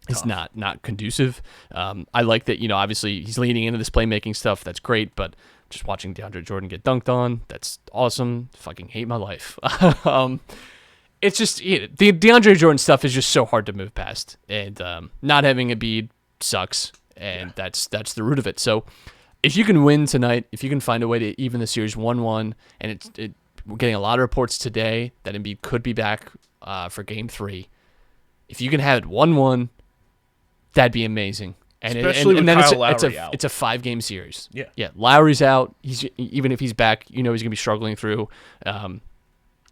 is not conducive. I like that, obviously he's leaning into this playmaking stuff. That's great, but just watching DeAndre Jordan get dunked on, that's awesome. Fucking hate my life. It's just the DeAndre Jordan stuff is just so hard to move past, and not having Embiid sucks. and that's the root of it. So if you can win tonight, if you can find a way to even the series 1-1, and we're getting a lot of reports today that Embiid could be back for Game 3. If you can have it 1-1, that'd be amazing. And Especially with then Kyle Lowry out. It's a 5-game series. Yeah. Lowry's out. Even if he's back, he's going to be struggling through.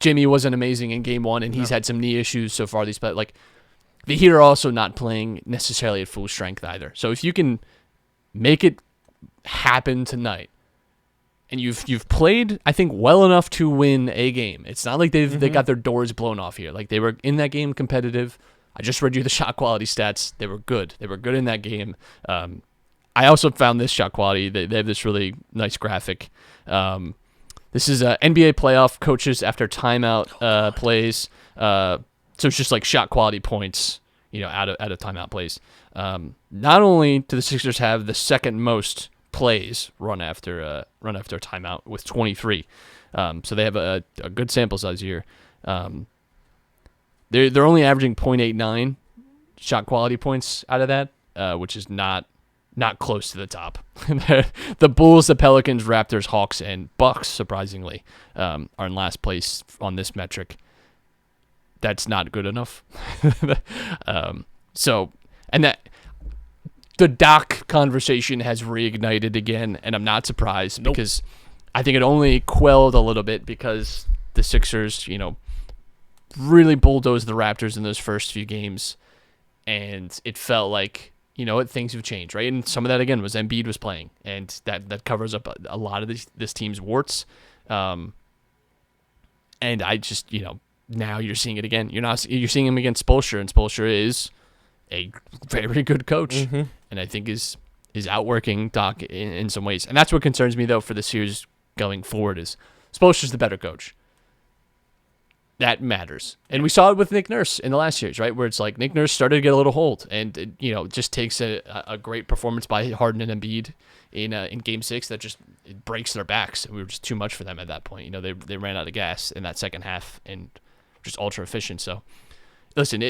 Jimmy wasn't amazing in Game 1, and he's had some knee issues so far. But the Heat are also not playing necessarily at full strength either. So if you can make it happen tonight, and you've played, I think, well enough to win a game. It's not like they got their doors blown off here. Like, they were in that game competitive. I just read you the shot quality stats. They were good. They were good in that game. I also found this shot quality. They have this really nice graphic. This is NBA playoff coaches after timeout plays. So it's just like shot quality points, out of timeout plays. Not only do the Sixers have the second most plays run after a timeout with 23, so they have a good sample size here. They're only averaging 0.89 shot quality points out of that, which is not close to the top. The Bulls, the Pelicans, Raptors, Hawks, and Bucks, surprisingly, are in last place on this metric. That's not good enough. The Doc conversation has reignited again, and I'm not surprised because I think it only quelled a little bit because the Sixers, really bulldozed the Raptors in those first few games, and it felt like, things have changed, right? And some of that, again, was Embiid was playing, and that covers up a lot of this team's warts. And I just, now you're seeing it again. You're seeing him against Spoelstra, and Spoelstra is a very good coach, and I think is outworking Doc in some ways. And that's what concerns me, though, for the series going forward is Spoelstra's the better coach. That matters. And we saw it with Nick Nurse in the last series, right? Where it's like Nick Nurse started to get a little hold, and it just takes a great performance by Harden and Embiid in Game 6 that just it breaks their backs. We were just too much for them at that point. They ran out of gas in that second half and just ultra efficient. So listen,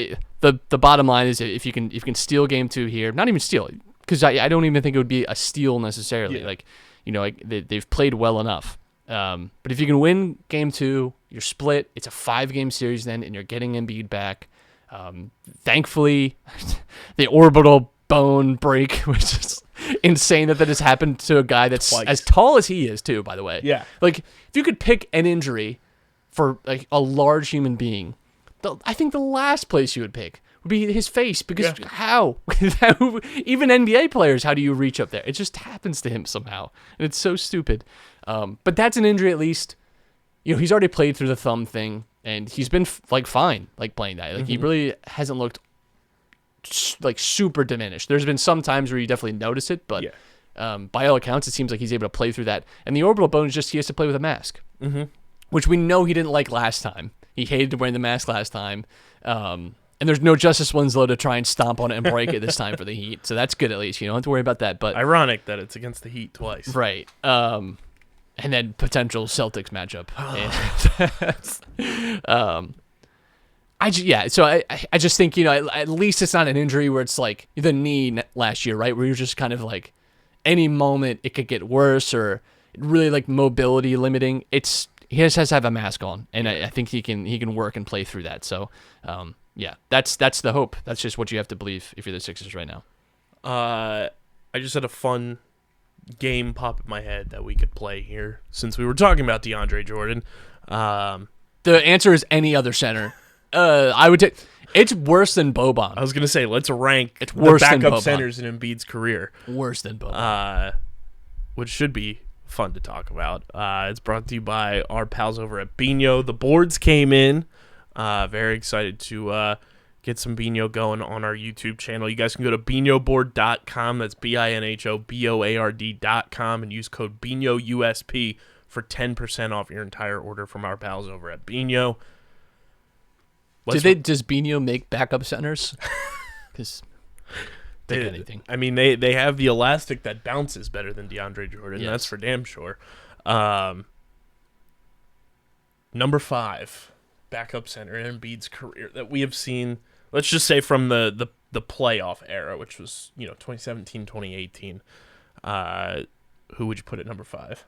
the bottom line is if you can steal Game 2 here, not even steal, because I don't even think it would be a steal necessarily. Yeah. They've played well enough. But if you can win Game 2, you're split. It's a 5-game series then, and you're getting Embiid back. Thankfully, the orbital bone break, which is insane that has happened to a guy that's Twice. As tall as he is, too, by the way. Yeah. If you could pick an injury for a large human being, I think the last place you would pick would be his face, because how? Even NBA players, how do you reach up there? It just happens to him somehow, and it's so stupid. But that's an injury at least. He's already played through the thumb thing, and he's been fine playing that. He really hasn't looked super diminished. There's been some times where you definitely notice it, but by all accounts, it seems like he's able to play through that. And the orbital bone is just he has to play with a mask, which we know he didn't like last time. He hated wearing the mask last time. And there's no Justice Winslow to try and stomp on it and break it this time for the Heat. So that's good at least. You don't have to worry about that. But ironic that it's against the Heat twice. Right. And then potential Celtics matchup. So I just think, at least it's not an injury where it's like the knee last year, right? Where you're just kind of like any moment it could get worse or really mobility limiting. He just has to have a mask on, and I think he can work and play through that. So, that's the hope. That's just what you have to believe if you're the Sixers right now. I just had a fun game pop in my head that we could play here since we were talking about DeAndre Jordan. The answer is any other center. I would take. It's worse than Boban. I was gonna say let's rank it's worse the than backup Boban. centers in Embiid's career. Worse than Boban. Which should be fun to talk about. It's brought to you by our pals over at Bino. The boards came in. Very excited to get some Bino going on our YouTube channel. You guys can go to binoboard.com. That's BINHOBOARD.com and use code BINOUSP for 10% off your entire order from our pals over at Bino. Does Bino make backup centers? Because anything. I mean, they have the elastic that bounces better than DeAndre Jordan. Yes. That's for damn sure. Number 5, backup center in Embiid's career that we have seen. Let's just say from the the playoff era, which was 2017, 2018. Who would you put at number 5?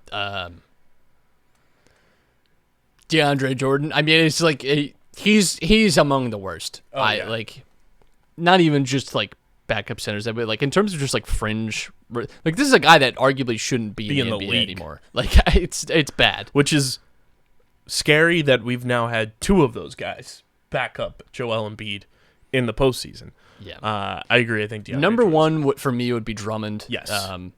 DeAndre Jordan. I mean, it's like he's among the worst. Not even just like backup centers, but like in terms of just like fringe. Like this is a guy that arguably shouldn't be in the NBA league anymore. Like it's bad. Which is scary that we've now had 2 of those guys back up Joel Embiid in the postseason. Yeah, I agree. I think DeAndre number Jordan. 1 for me would be Drummond. Yes. And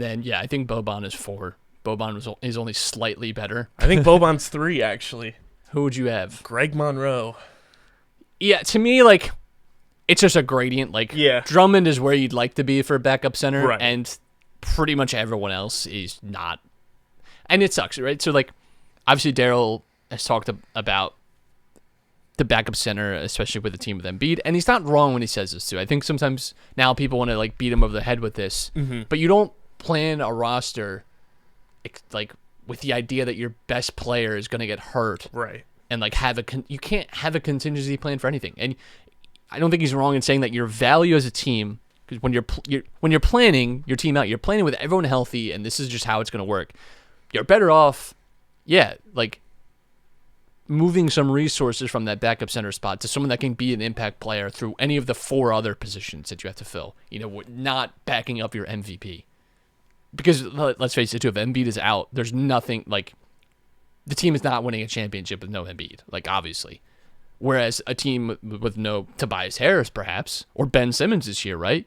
then I think Boban is 4. Boban is only slightly better. I think Boban's 3 actually. Who would you have? Greg Monroe. Yeah, to me, like, it's just a gradient. Like, Drummond is where you'd like to be for a backup center, right. And pretty much everyone else is not. And it sucks, right? So, like, obviously Daryl has talked about the backup center, especially with the team with Embiid, and he's not wrong when he says this, too. I think sometimes now people want to, like, beat him over the head with this, but you don't plan a roster, like, with the idea that your best player is going to get hurt, right? And like you can't have a contingency plan for anything. And I don't think he's wrong in saying that your value as a team, because when you're planning your team out, you're planning with everyone healthy, and this is just how it's going to work. You're better off, like moving some resources from that backup center spot to someone that can be an impact player through any of the 4 other positions that you have to fill. Not backing up your MVP. Because let's face it, too, if Embiid is out, there's nothing, like, the team is not winning a championship with no Embiid, like, obviously. Whereas a team with no Tobias Harris, perhaps, or Ben Simmons this year, right,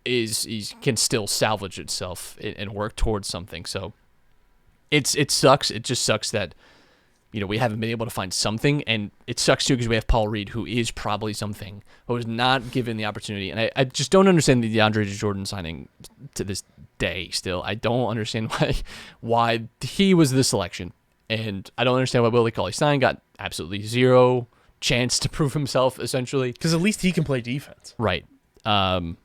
can still salvage itself and work towards something. So it sucks. It just sucks that, we haven't been able to find something, and it sucks, too, because we have Paul Reed, who is probably something, but was not given the opportunity. And I just don't understand the DeAndre Jordan signing to this day still. I don't understand why he was the selection, and I don't understand why Willie Cauley-Stein got absolutely zero chance to prove himself, essentially. Because at least he can play defense. Right. And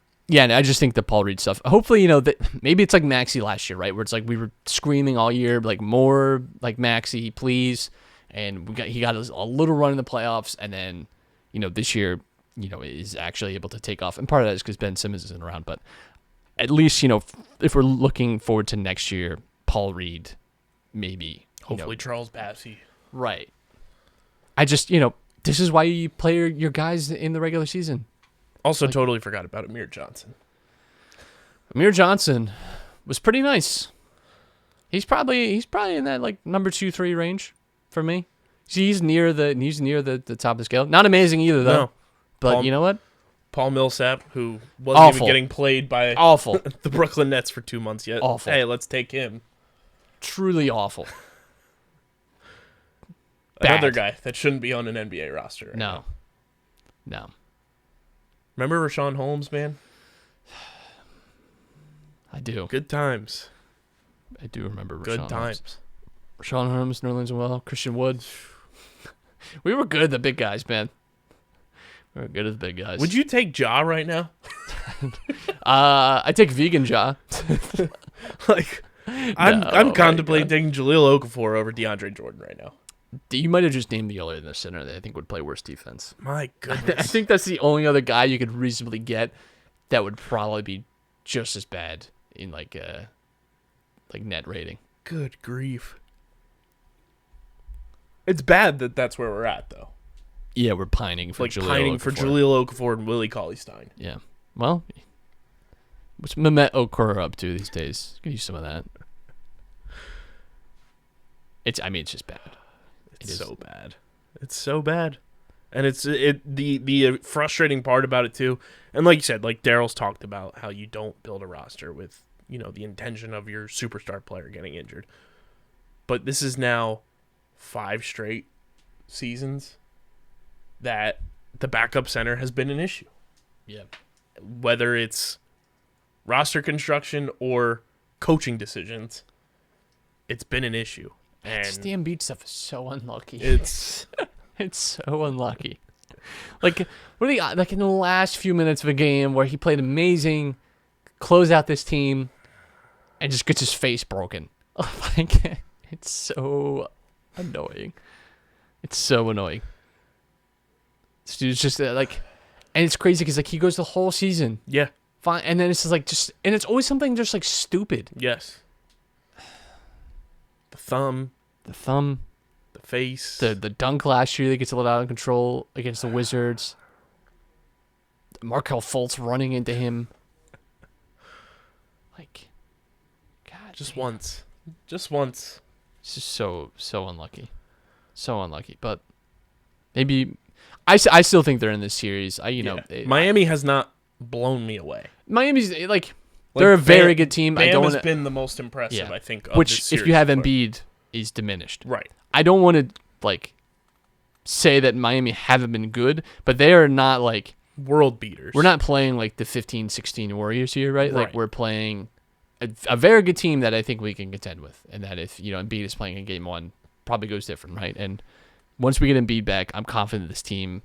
I just think the Paul Reed stuff, hopefully, that maybe it's like Maxey last year, right, where it's like we were screaming all year, like, more like Maxey, please, and he got a little run in the playoffs, and then, this year, is actually able to take off, and part of that is because Ben Simmons isn't around, but at least, if we're looking forward to next year, Paul Reed, maybe. Hopefully Charles Bassey. Right. I just, this is why you play your guys in the regular season. Also, totally forgot about Amir Johnson. Amir Johnson was pretty nice. He's probably in that like number 2-3 range for me. He's near the top of the scale. Not amazing either though. No. But you know what? Paul Millsap, who wasn't even getting played by the Brooklyn Nets for 2 months yet. Awful. Hey, let's take him. Truly awful. Another guy that shouldn't be on an NBA roster. Right now. No. Remember Rashawn Holmes, man? I do. Good times. I do remember Rashawn Good times. Holmes. Rashawn Holmes, Nerlens Noel, Christian Wood. We were good at the big guys, man. We were good at the big guys. Would you take Ja right now? I take vegan Ja. I'm contemplating taking Jahlil Okafor over DeAndre Jordan right now. You might have just named the other center that I think would play worse defense. My goodness. I think that's the only other guy you could reasonably get that would probably be just as bad in like net rating. Good grief. It's bad that that's where we're at, though. Yeah, we're pining for Jahlil Okafor and Willie Cauley-Stein. Yeah. Well, what's Mehmet Okur up to these days? Could use some of that. It's just bad. It's so bad. It's so bad. And the frustrating part about it too. And like you said, like Daryl's talked about how you don't build a roster with, the intention of your superstar player getting injured. But this is now 5 straight seasons that the backup center has been an issue. Yeah. Whether it's roster construction or coaching decisions, it's been an issue. And the Embiid stuff is so unlucky. It's so unlucky. Like, what do you like in the last few minutes of a game where he played amazing, close out this team, and just gets his face broken. Like, it's so annoying. It's so annoying. This dude's just like, And it's crazy because like he goes the whole season. Yeah. Fine. And then it's just like and it's always something just like stupid. Yes. The thumb. The thumb. The face. The dunk last year that gets a little out of control against the Wizards. Markelle Fultz running into him. Like, God. Just once. Just once. It's just so unlucky. So unlucky. But maybe I still think they're in this series. Miami has not blown me away. Miami's like they're a very good team. Bam has been the most impressive, I think, of which this series if you have so far. Embiid is diminished. Right. I don't want to like say that Miami haven't been good, but they are not like world beaters. We're not playing like the 15-16 Warriors here, right? Like Right. we're playing a very good team that I think we can contend with, and that if Embiid is playing in Game 1, probably goes different, right? And once we get Embiid back, I'm confident this team.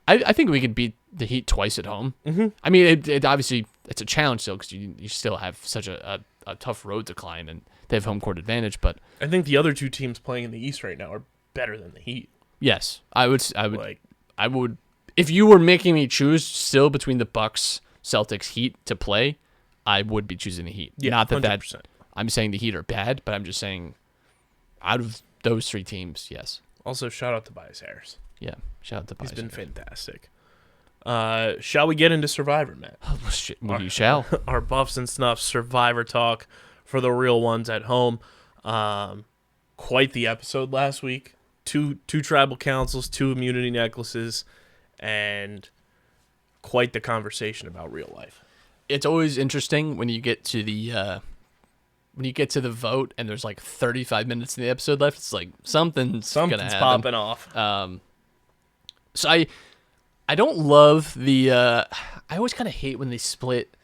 I think we can beat the Heat twice at home. Mm-hmm. I mean, it obviously it's a challenge still because you still have such a tough road to climb, and they have home court advantage. But I think the other two teams playing in the East right now are better than the Heat. yes, I would. If you were making me choose still between the Bucks, Celtics, Heat to play, I would be choosing the Heat. Yeah, not that 100%. I'm saying the Heat are bad, but I'm just saying out of those three teams, yes. Also, shout out to Tobias Harris. Yeah, shout out to He's Pies. been fantastic. Shall we get into Survivor, Matt? You shall. Our Buffs and Snuffs Survivor talk for the real ones at home. Quite the episode last week. Two tribal councils, 2 immunity necklaces, and quite the conversation about real life. It's always interesting when you get to the vote and there's like 35 minutes in the episode left. It's like something's gonna happen. Popping off. So I don't love the. I always kind of hate when they split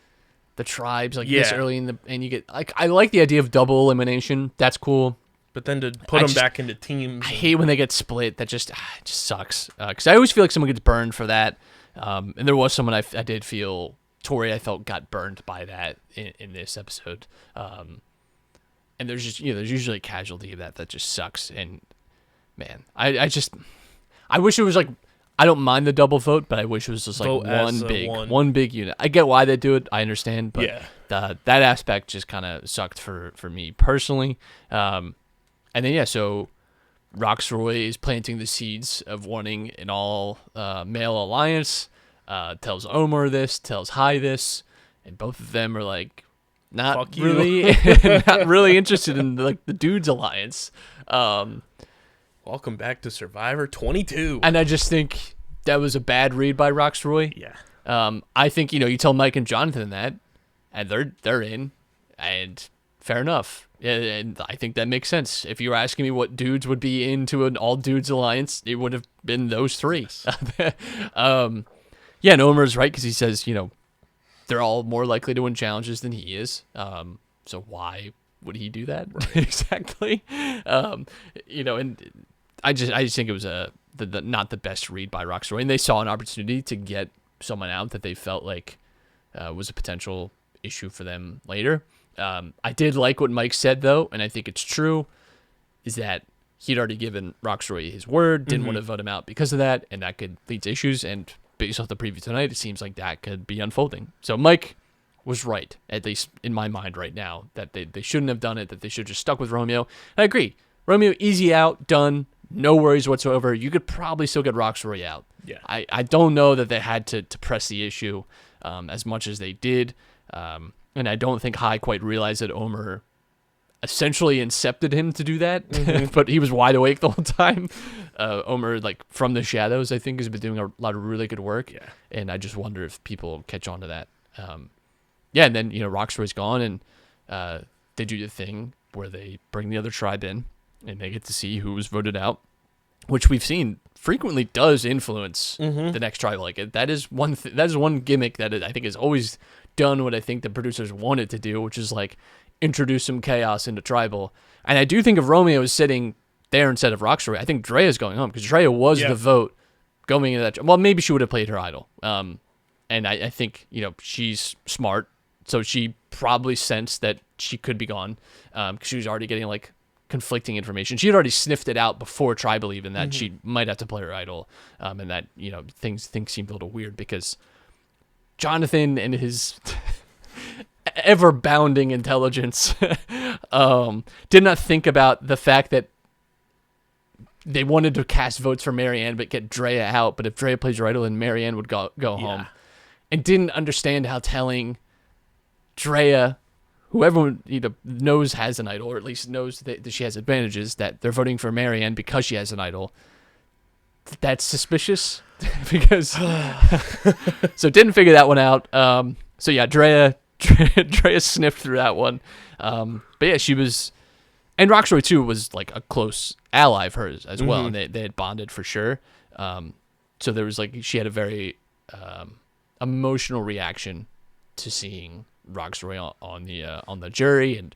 the tribes like this early in and you get like I like the idea of double elimination. That's cool. But then to put them back into teams. I hate when they get split. That just it just sucks. Because I always feel like someone gets burned for that. And there was someone I did feel Tori I felt got burned by that in this episode. And there's just there's usually a casualty of that just sucks. And man, I wish it was like. I don't mind the double vote, but I wish it was just like one big unit. I get why they do it. I understand, but that aspect just kind of sucked for me personally. And then so Roxroy is planting the seeds of wanting an all male alliance. Tells Omar this, tells Hai this, and both of them are like not really interested in like the dudes alliance. Welcome back to Survivor 22. And I just think that was a bad read by Roxroy. Yeah. I think, you tell Mike and Jonathan that, and they're in, and fair enough. And I think that makes sense. If you were asking me what dudes would be into an all-dudes alliance, it would have been those three. Yes. And Omar's right, because he says, they're all more likely to win challenges than he is. So why would he do that? Right. Exactly. And I just think it was not the best read by Roxroy, and they saw an opportunity to get someone out that they felt like was a potential issue for them later. I did like what Mike said though, and I think it's true, is that he'd already given Roxroy his word, didn't want to vote him out because of that, and that could lead to issues. And based off the preview tonight, it seems like that could be unfolding. So Mike was right, at least in my mind right now, that they shouldn't have done it, that they should have just stuck with Romeo. And I agree. Romeo, easy out, done, no worries whatsoever. You could probably still get Roxroy out. Yeah. I don't know that they had to press the issue as much as they did. And I don't think Hai quite realized that Omer essentially incepted him to do that, but he was wide awake the whole time. Omer, like from the shadows, I think has been doing a lot of really good work. Yeah. And I just wonder if people catch on to that. And then, Roxroy's gone, and they do the thing where they bring the other tribe in, and they get to see who was voted out, which we've seen frequently does influence the next tribe. Like that is one gimmick that I think has always done what I think the producers wanted to do, which is like introduce some chaos into tribal. And I do think if Romeo is sitting there instead of Roxroy, I think Drea's going home, because Drea was the vote going into that. Well, maybe she would have played her idol. And I think, she's smart, so she probably sensed that she could be gone, because she was already getting like conflicting information. She had already sniffed it out before Tribal even that she might have to play her idol, and that things seemed a little weird because Jonathan and his ever bounding intelligence did not think about the fact that they wanted to cast votes for Marianne but get Drea out. But if Drea plays her idol, then Marianne would go home, and didn't understand how telling Drea, who everyone knows has an idol, or at least knows that she has advantages, that they're voting for Marianne because she has an idol. That's suspicious because so didn't figure that one out. So yeah, Drea sniffed through that one. But yeah, she was, and Roxroy too was like a close ally of hers as well, and they had bonded for sure. So there was she had a very emotional reaction to seeing Roxroy on the jury, and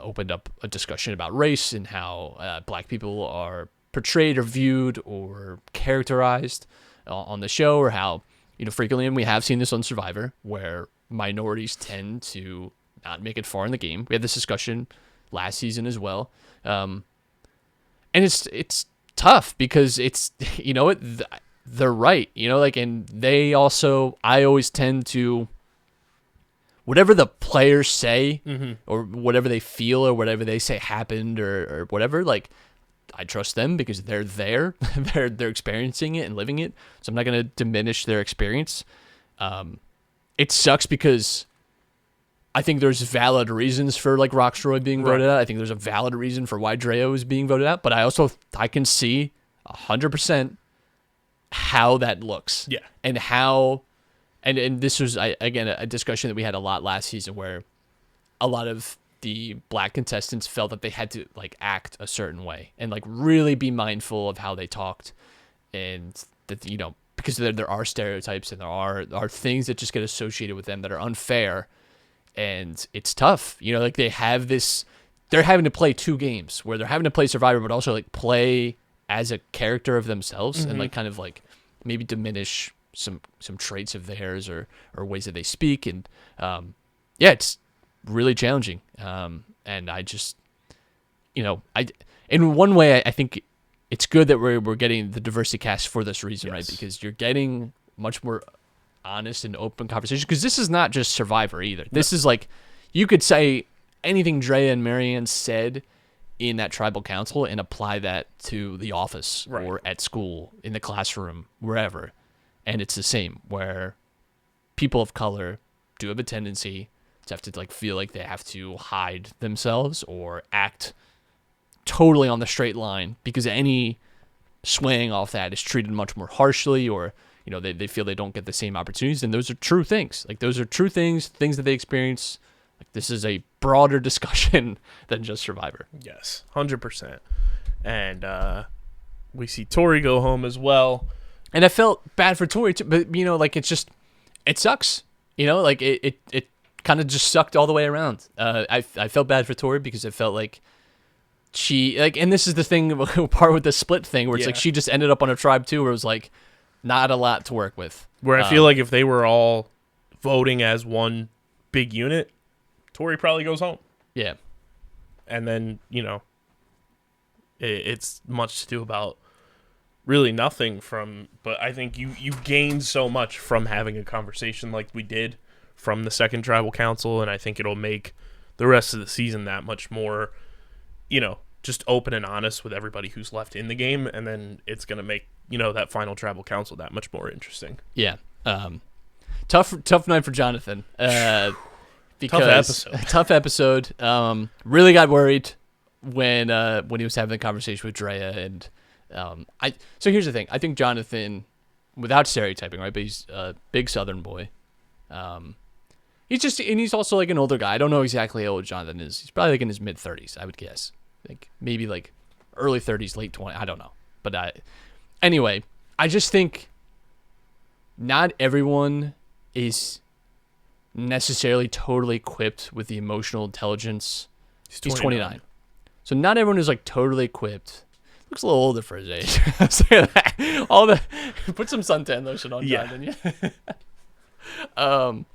opened up a discussion about race and how black people are portrayed or viewed or characterized on the show, or how frequently, and we have seen this on Survivor, where minorities tend to not make it far in the game. We had this discussion last season as well, and it's tough because it's they're right, and they also, I always tend to, whatever the players say or whatever they feel or whatever they say happened or whatever, I trust them because they're there, they're experiencing it and living it. So I'm not going to diminish their experience. It sucks because I think there's valid reasons for Roxroy being voted out. I think there's a valid reason for why Drea was being voted out, but I can see 100% how that looks. Yeah. And how, and this was, again, a discussion that we had a lot last season, where a lot of the black contestants felt that they had to act a certain way and really be mindful of how they talked, and that because there are stereotypes and there are things that just get associated with them that are unfair, and it's tough. They have this, they're having to play two games where they're having to play Survivor but also play as a character of themselves, and kind of maybe diminish some traits of theirs or ways that they speak, and it's really challenging. And I just, in one way, I think it's good that we're getting the diversity cast for this reason, right? Because you're getting much more honest and open conversation. Because this is not just Survivor either. This is you could say anything Drea and Marianne said in that tribal council and apply that to the office or at school, in the classroom, wherever. And it's the same, where people of color do have a tendency to have to feel like they have to hide themselves or act totally on the straight line, because any swaying off that is treated much more harshly, or they feel they don't get the same opportunities. And those are true things. Those are true things that they experience. This is a broader discussion than just Survivor. Yes, 100%. And we see Tori go home as well. And I felt bad for Tori too, but it's just, it sucks. It kind of just sucked all the way around. I felt bad for Tori because it felt like she, and this is the thing, part with the split thing, where it's she just ended up on a tribe too, where it was not a lot to work with. Where I feel like if they were all voting as one big unit, Tori probably goes home. Yeah. And then, it's much to do about really nothing but I think you gain so much from having a conversation like we did from the second tribal council, and I think it'll make the rest of the season that much more, just open and honest with everybody who's left in the game, and then it's going to make, that final tribal council that much more interesting. Yeah. Tough night for Jonathan. Tough episode. Really got worried when he was having the conversation with Drea, and so here's the thing. I think Jonathan, without stereotyping, right, but he's a big Southern boy. He's also an older guy. I don't know exactly how old Jonathan is. He's probably in his mid 30s, I would guess. Maybe early 30s, late 20s. I don't know. But anyway, I just think not everyone is necessarily totally equipped with the emotional intelligence. He's 29. So not everyone is totally equipped. Looks a little older for his age. Put some suntan lotion on, John, didn't you?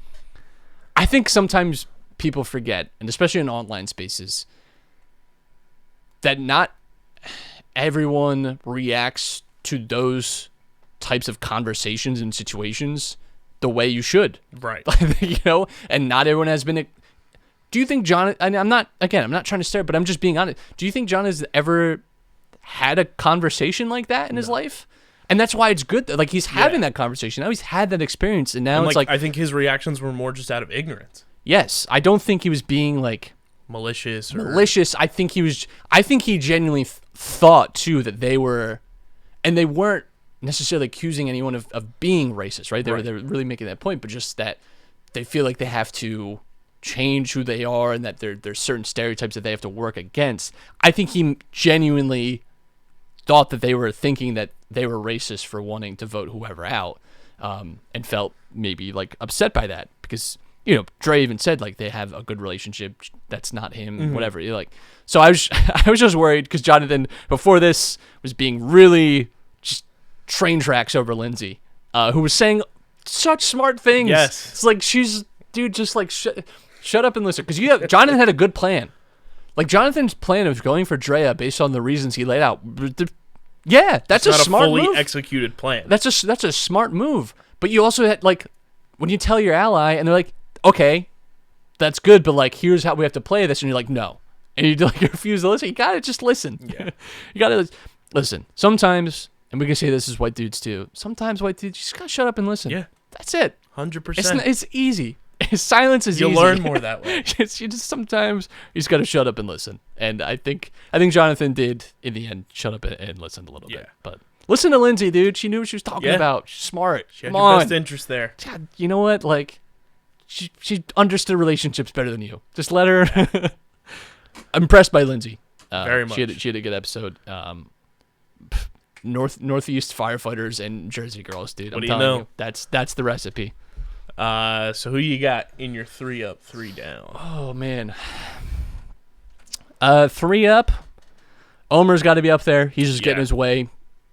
I think sometimes people forget, and especially in online spaces, that not everyone reacts to those types of conversations and situations the way you should. Right. And not everyone has been. Do you think John, and I'm not trying to stare, but I'm just being honest. Do you think John has ever had a conversation like that in his life? And that's why it's good that, like, he's having that conversation. Now he's had that experience, and now it's like I think his reactions were more just out of ignorance. Yes, I don't think he was being like malicious. I think he genuinely thought too that they were, and they weren't necessarily accusing anyone of being racist, right? They were really making that point, but just that they feel like they have to change who they are, and that there's certain stereotypes that they have to work against. I think he genuinely thought that they were thinking that they were racist for wanting to vote whoever out, and felt maybe like upset by that because, Dre even said like they have a good relationship. That's not him, whatever. So I was just worried because Jonathan before this was being really just train tracks over Lindsay, who was saying such smart things. Yes. It's like just like shut up and listen, because Jonathan had a good plan. Like Jonathan's plan of going for Drea based on the reasons he laid out. Yeah, that's a smart move. Not a fully executed plan. That's a smart move. But you also had, like, when you tell your ally and they're like, okay, that's good, but like here's how we have to play this, and you're like, no, and you like refuse to listen. You gotta just listen. Yeah. You gotta listen. Sometimes, and we can say this as white dudes too. Sometimes white dudes just gotta shut up and listen. Yeah, that's it. 100%. It's easy. Silence is You'll easy. You'll learn more that way. Sometimes you just got to shut up and listen. And I think Jonathan did in the end shut up and listened a little bit. But listen to Lindsay, dude. She knew what she was talking about. She's smart. She had your best interest there. God, you know what? Like, she understood relationships better than you. Just let her. I'm impressed by Lindsay. Very much. She had a good episode. Northeast firefighters and Jersey girls, dude. What I'm do you telling know? That's the recipe. So who you got in your 3 up, 3 down? Oh man. 3 up. Omer's got to be up there. He's just getting his way,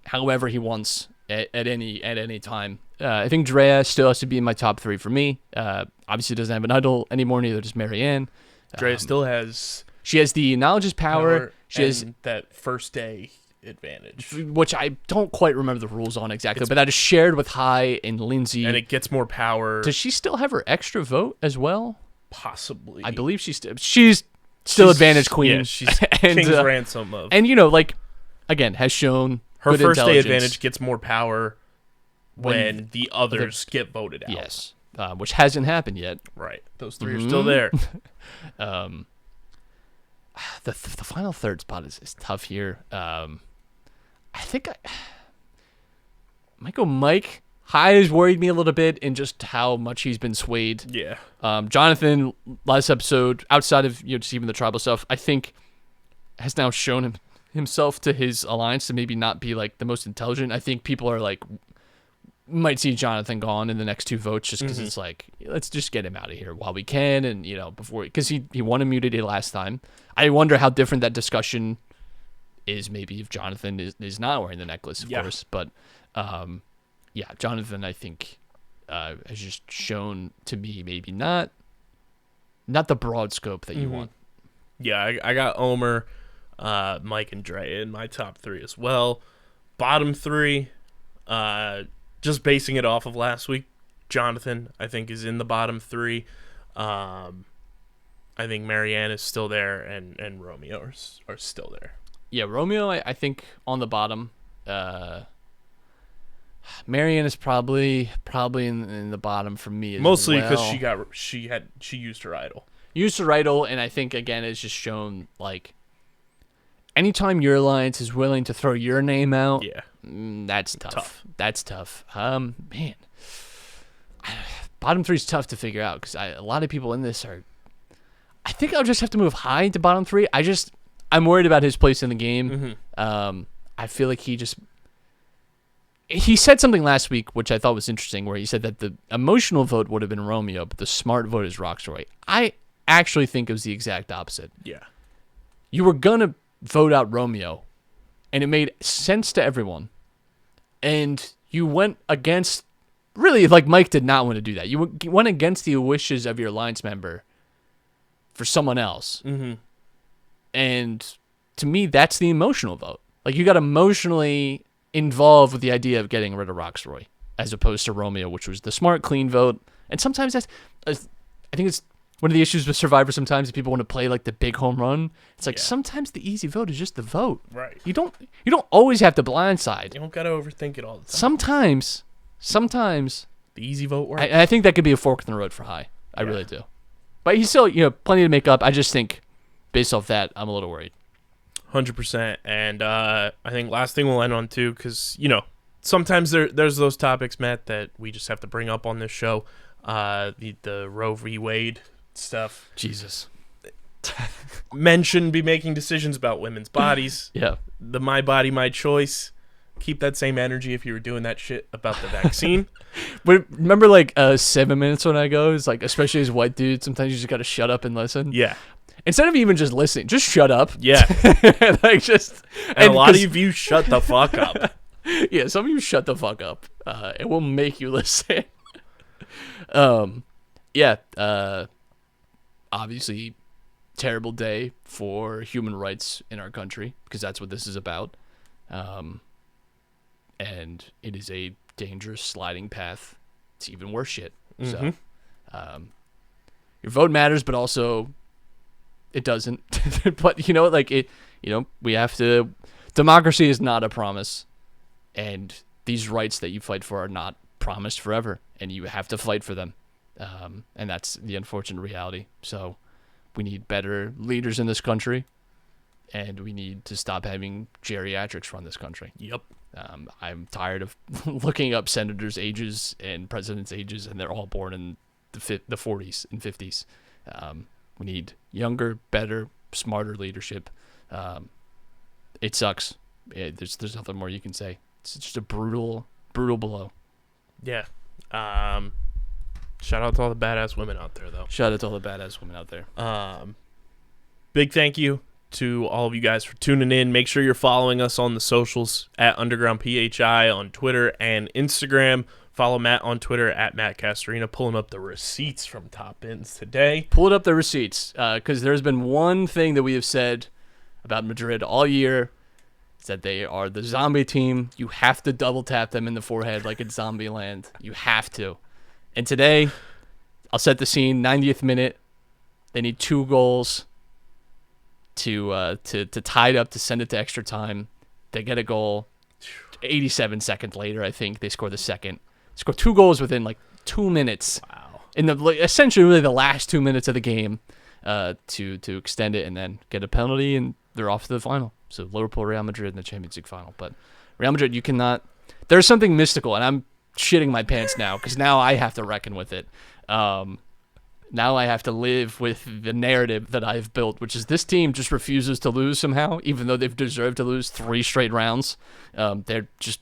however he wants at any time. I think Drea still has to be in my top 3 for me. Obviously doesn't have an idol anymore. Neither does Marianne. Drea still has. She has the knowledge is power. She has that first day advantage, which I don't quite remember the rules on exactly, but that is shared with Hai and Lindsay, and it gets more power. Does she still have her extra vote as well? Possibly. I believe she's still advantage queen. Yeah, she's king's ransom of. And again, has shown her good first day intelligence. advantage gets more power when the others get voted out. Yes, which hasn't happened yet. Right, those 3 are still there. The final third spot is tough here. I think I might go Mike. Hai has worried me a little bit in just how much he's been swayed. Yeah. Jonathan, last episode, outside of just even the tribal stuff, I think has now shown himself to his alliance to maybe not be like the most intelligent. I think people are like might see Jonathan gone in the next 2 votes just because it's like, let's just get him out of here while we can, and before, because he won immunity last time. I wonder how different that discussion is maybe if Jonathan is not wearing the necklace, of course. But Jonathan, I think, has just shown to me maybe not the broad scope that you want. Yeah, I got Omer, Mike, and Drea in my top 3 as well. Bottom 3, just basing it off of last week, Jonathan, I think, is in the bottom 3. I think Marianne is still there, and Romeo are still there. Yeah, Romeo, I think, on the bottom. Marianne is probably in the bottom for me as mostly well. because she used her idol. Used her idol, and I think again it's just shown like anytime your alliance is willing to throw your name out, that's tough. That's tough. Man, bottom 3 is tough to figure out because a lot of people in this are. I think I'll just have to move Hai to bottom 3. I'm worried about his place in the game. I feel like he said something last week, which I thought was interesting, where he said that the emotional vote would have been Romeo, but the smart vote is Roxroy. I actually think it was the exact opposite. Yeah. You were going to vote out Romeo, and it made sense to everyone. And you went against, really, like Mike did not want to do that. You went against the wishes of your alliance member for someone else. And to me, that's the emotional vote. Like, you got emotionally involved with the idea of getting rid of Roxroy as opposed to Romeo, which was the smart, clean vote. And sometimes I think it's one of the issues with Survivor sometimes is people want to play like the big home run. It's like sometimes the easy vote is just the vote. Right. You don't always have to blindside. You don't got to overthink it all the time. Sometimes the easy vote works. I think that could be a fork in the road for High. I really do. But he's still, plenty to make up. I just think based off that, I'm a little worried. 100%. And I think last thing we'll end on too, because, sometimes there's those topics, Matt, that we just have to bring up on this show. The Roe v. Wade stuff. Jesus. Men shouldn't be making decisions about women's bodies. Yeah. The my body, my choice. Keep that same energy if you were doing that shit about the vaccine. But remember 7 minutes when I go, it's like, especially as white dude, sometimes you just got to shut up and listen. Yeah. Instead of even just listening, just shut up. Yeah. And a lot of you shut the fuck up. Yeah, some of you shut the fuck up. It will make you listen. Obviously, terrible day for human rights in our country, because that's what this is about. And it is a dangerous sliding path to even worse shit. Mm-hmm. So, your vote matters, but also it doesn't. But we have to. Democracy is not a promise, and these rights that you fight for are not promised forever, and you have to fight for them. And that's the unfortunate reality. So we need better leaders in this country, and we need to stop having geriatrics run this country. Yep. I'm tired of looking up senators' ages and presidents' ages, and they're all born in the 40s and 50s. We need younger, better, smarter leadership. It sucks. There's nothing more you can say. It's just a brutal blow. Yeah. Shout out to all the badass women out there, though. Shout out to all the badass women out there. Big thank you to all of you guys for tuning in. Make sure you're following us on the socials at UndergroundPHI on Twitter and Instagram. Follow Matt on Twitter at Matt Castorina. Pulling up the receipts from Top Bins today. Pulling up the receipts, because there's been one thing that we have said about Madrid all year. It's that they are the zombie team. You have to double tap them in the forehead like it's zombie land. You have to. And today, I'll set the scene. 90th minute. They need 2 goals to tie it up, to send it to extra time. They get a goal. 87 seconds later, I think they score the second. Score 2 goals within 2 minutes. Wow. In essentially really the last 2 minutes of the game, to extend it and then get a penalty, and they're off to the final. So Liverpool, Real Madrid in the Champions League final. But Real Madrid, you cannot. There's something mystical, and I'm shitting my pants now because now I have to reckon with it. Now I have to live with the narrative that I've built, which is this team just refuses to lose somehow, even though they've deserved to lose 3 straight rounds. They're just,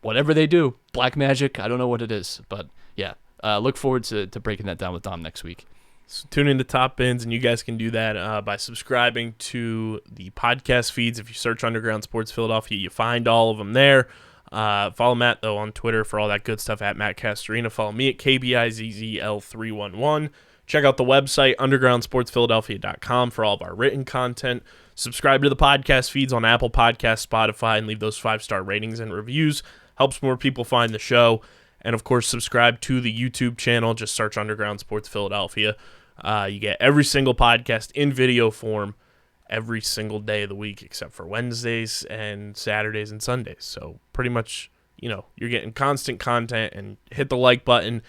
whatever they do, black magic, I don't know what it is. But yeah, look forward to breaking that down with Dom next week. So tune into Top Bins, and you guys can do that by subscribing to the podcast feeds. If you search Underground Sports Philadelphia, you find all of them there. Follow Matt, though, on Twitter for all that good stuff at Matt Castorina. Follow me at KBIZZL311. Check out the website, undergroundsportsphiladelphia.com, for all of our written content. Subscribe to the podcast feeds on Apple Podcasts, Spotify, and leave those 5-star ratings and reviews. Helps more people find the show. And, of course, subscribe to the YouTube channel. Just search Underground Sports Philadelphia. You get every single podcast in video form every single day of the week except for Wednesdays and Saturdays and Sundays. So pretty much, you're getting constant content. And hit the like button.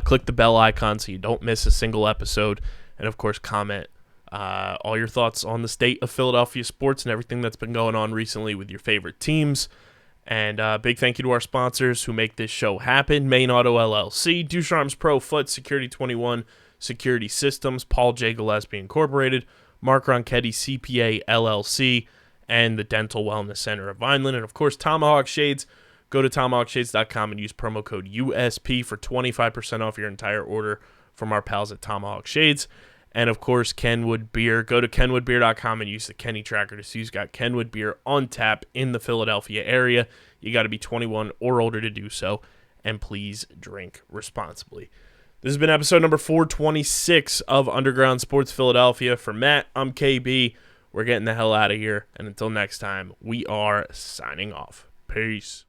Click the bell icon so you don't miss a single episode. And, of course, comment all your thoughts on the state of Philadelphia sports and everything that's been going on recently with your favorite teams. And big thank you to our sponsors who make this show happen. Main Auto LLC, Ducharme's Pro Foot, Security 21 Security Systems, Paul J. Gillespie Incorporated, Mark Ronchetti CPA LLC, and the Dental Wellness Center of Vineland. And, of course, Tomahawk Shades. Go to tomahawkshades.com and use promo code USP for 25% off your entire order from our pals at Tomahawk Shades. And, of course, Kenwood Beer. Go to kenwoodbeer.com and use the Kenny Tracker to see who's got Kenwood Beer on tap in the Philadelphia area. You got to be 21 or older to do so, and please drink responsibly. This has been episode number 426 of Underground Sports Philadelphia. For Matt, I'm KB. We're getting the hell out of here. And until next time, we are signing off. Peace.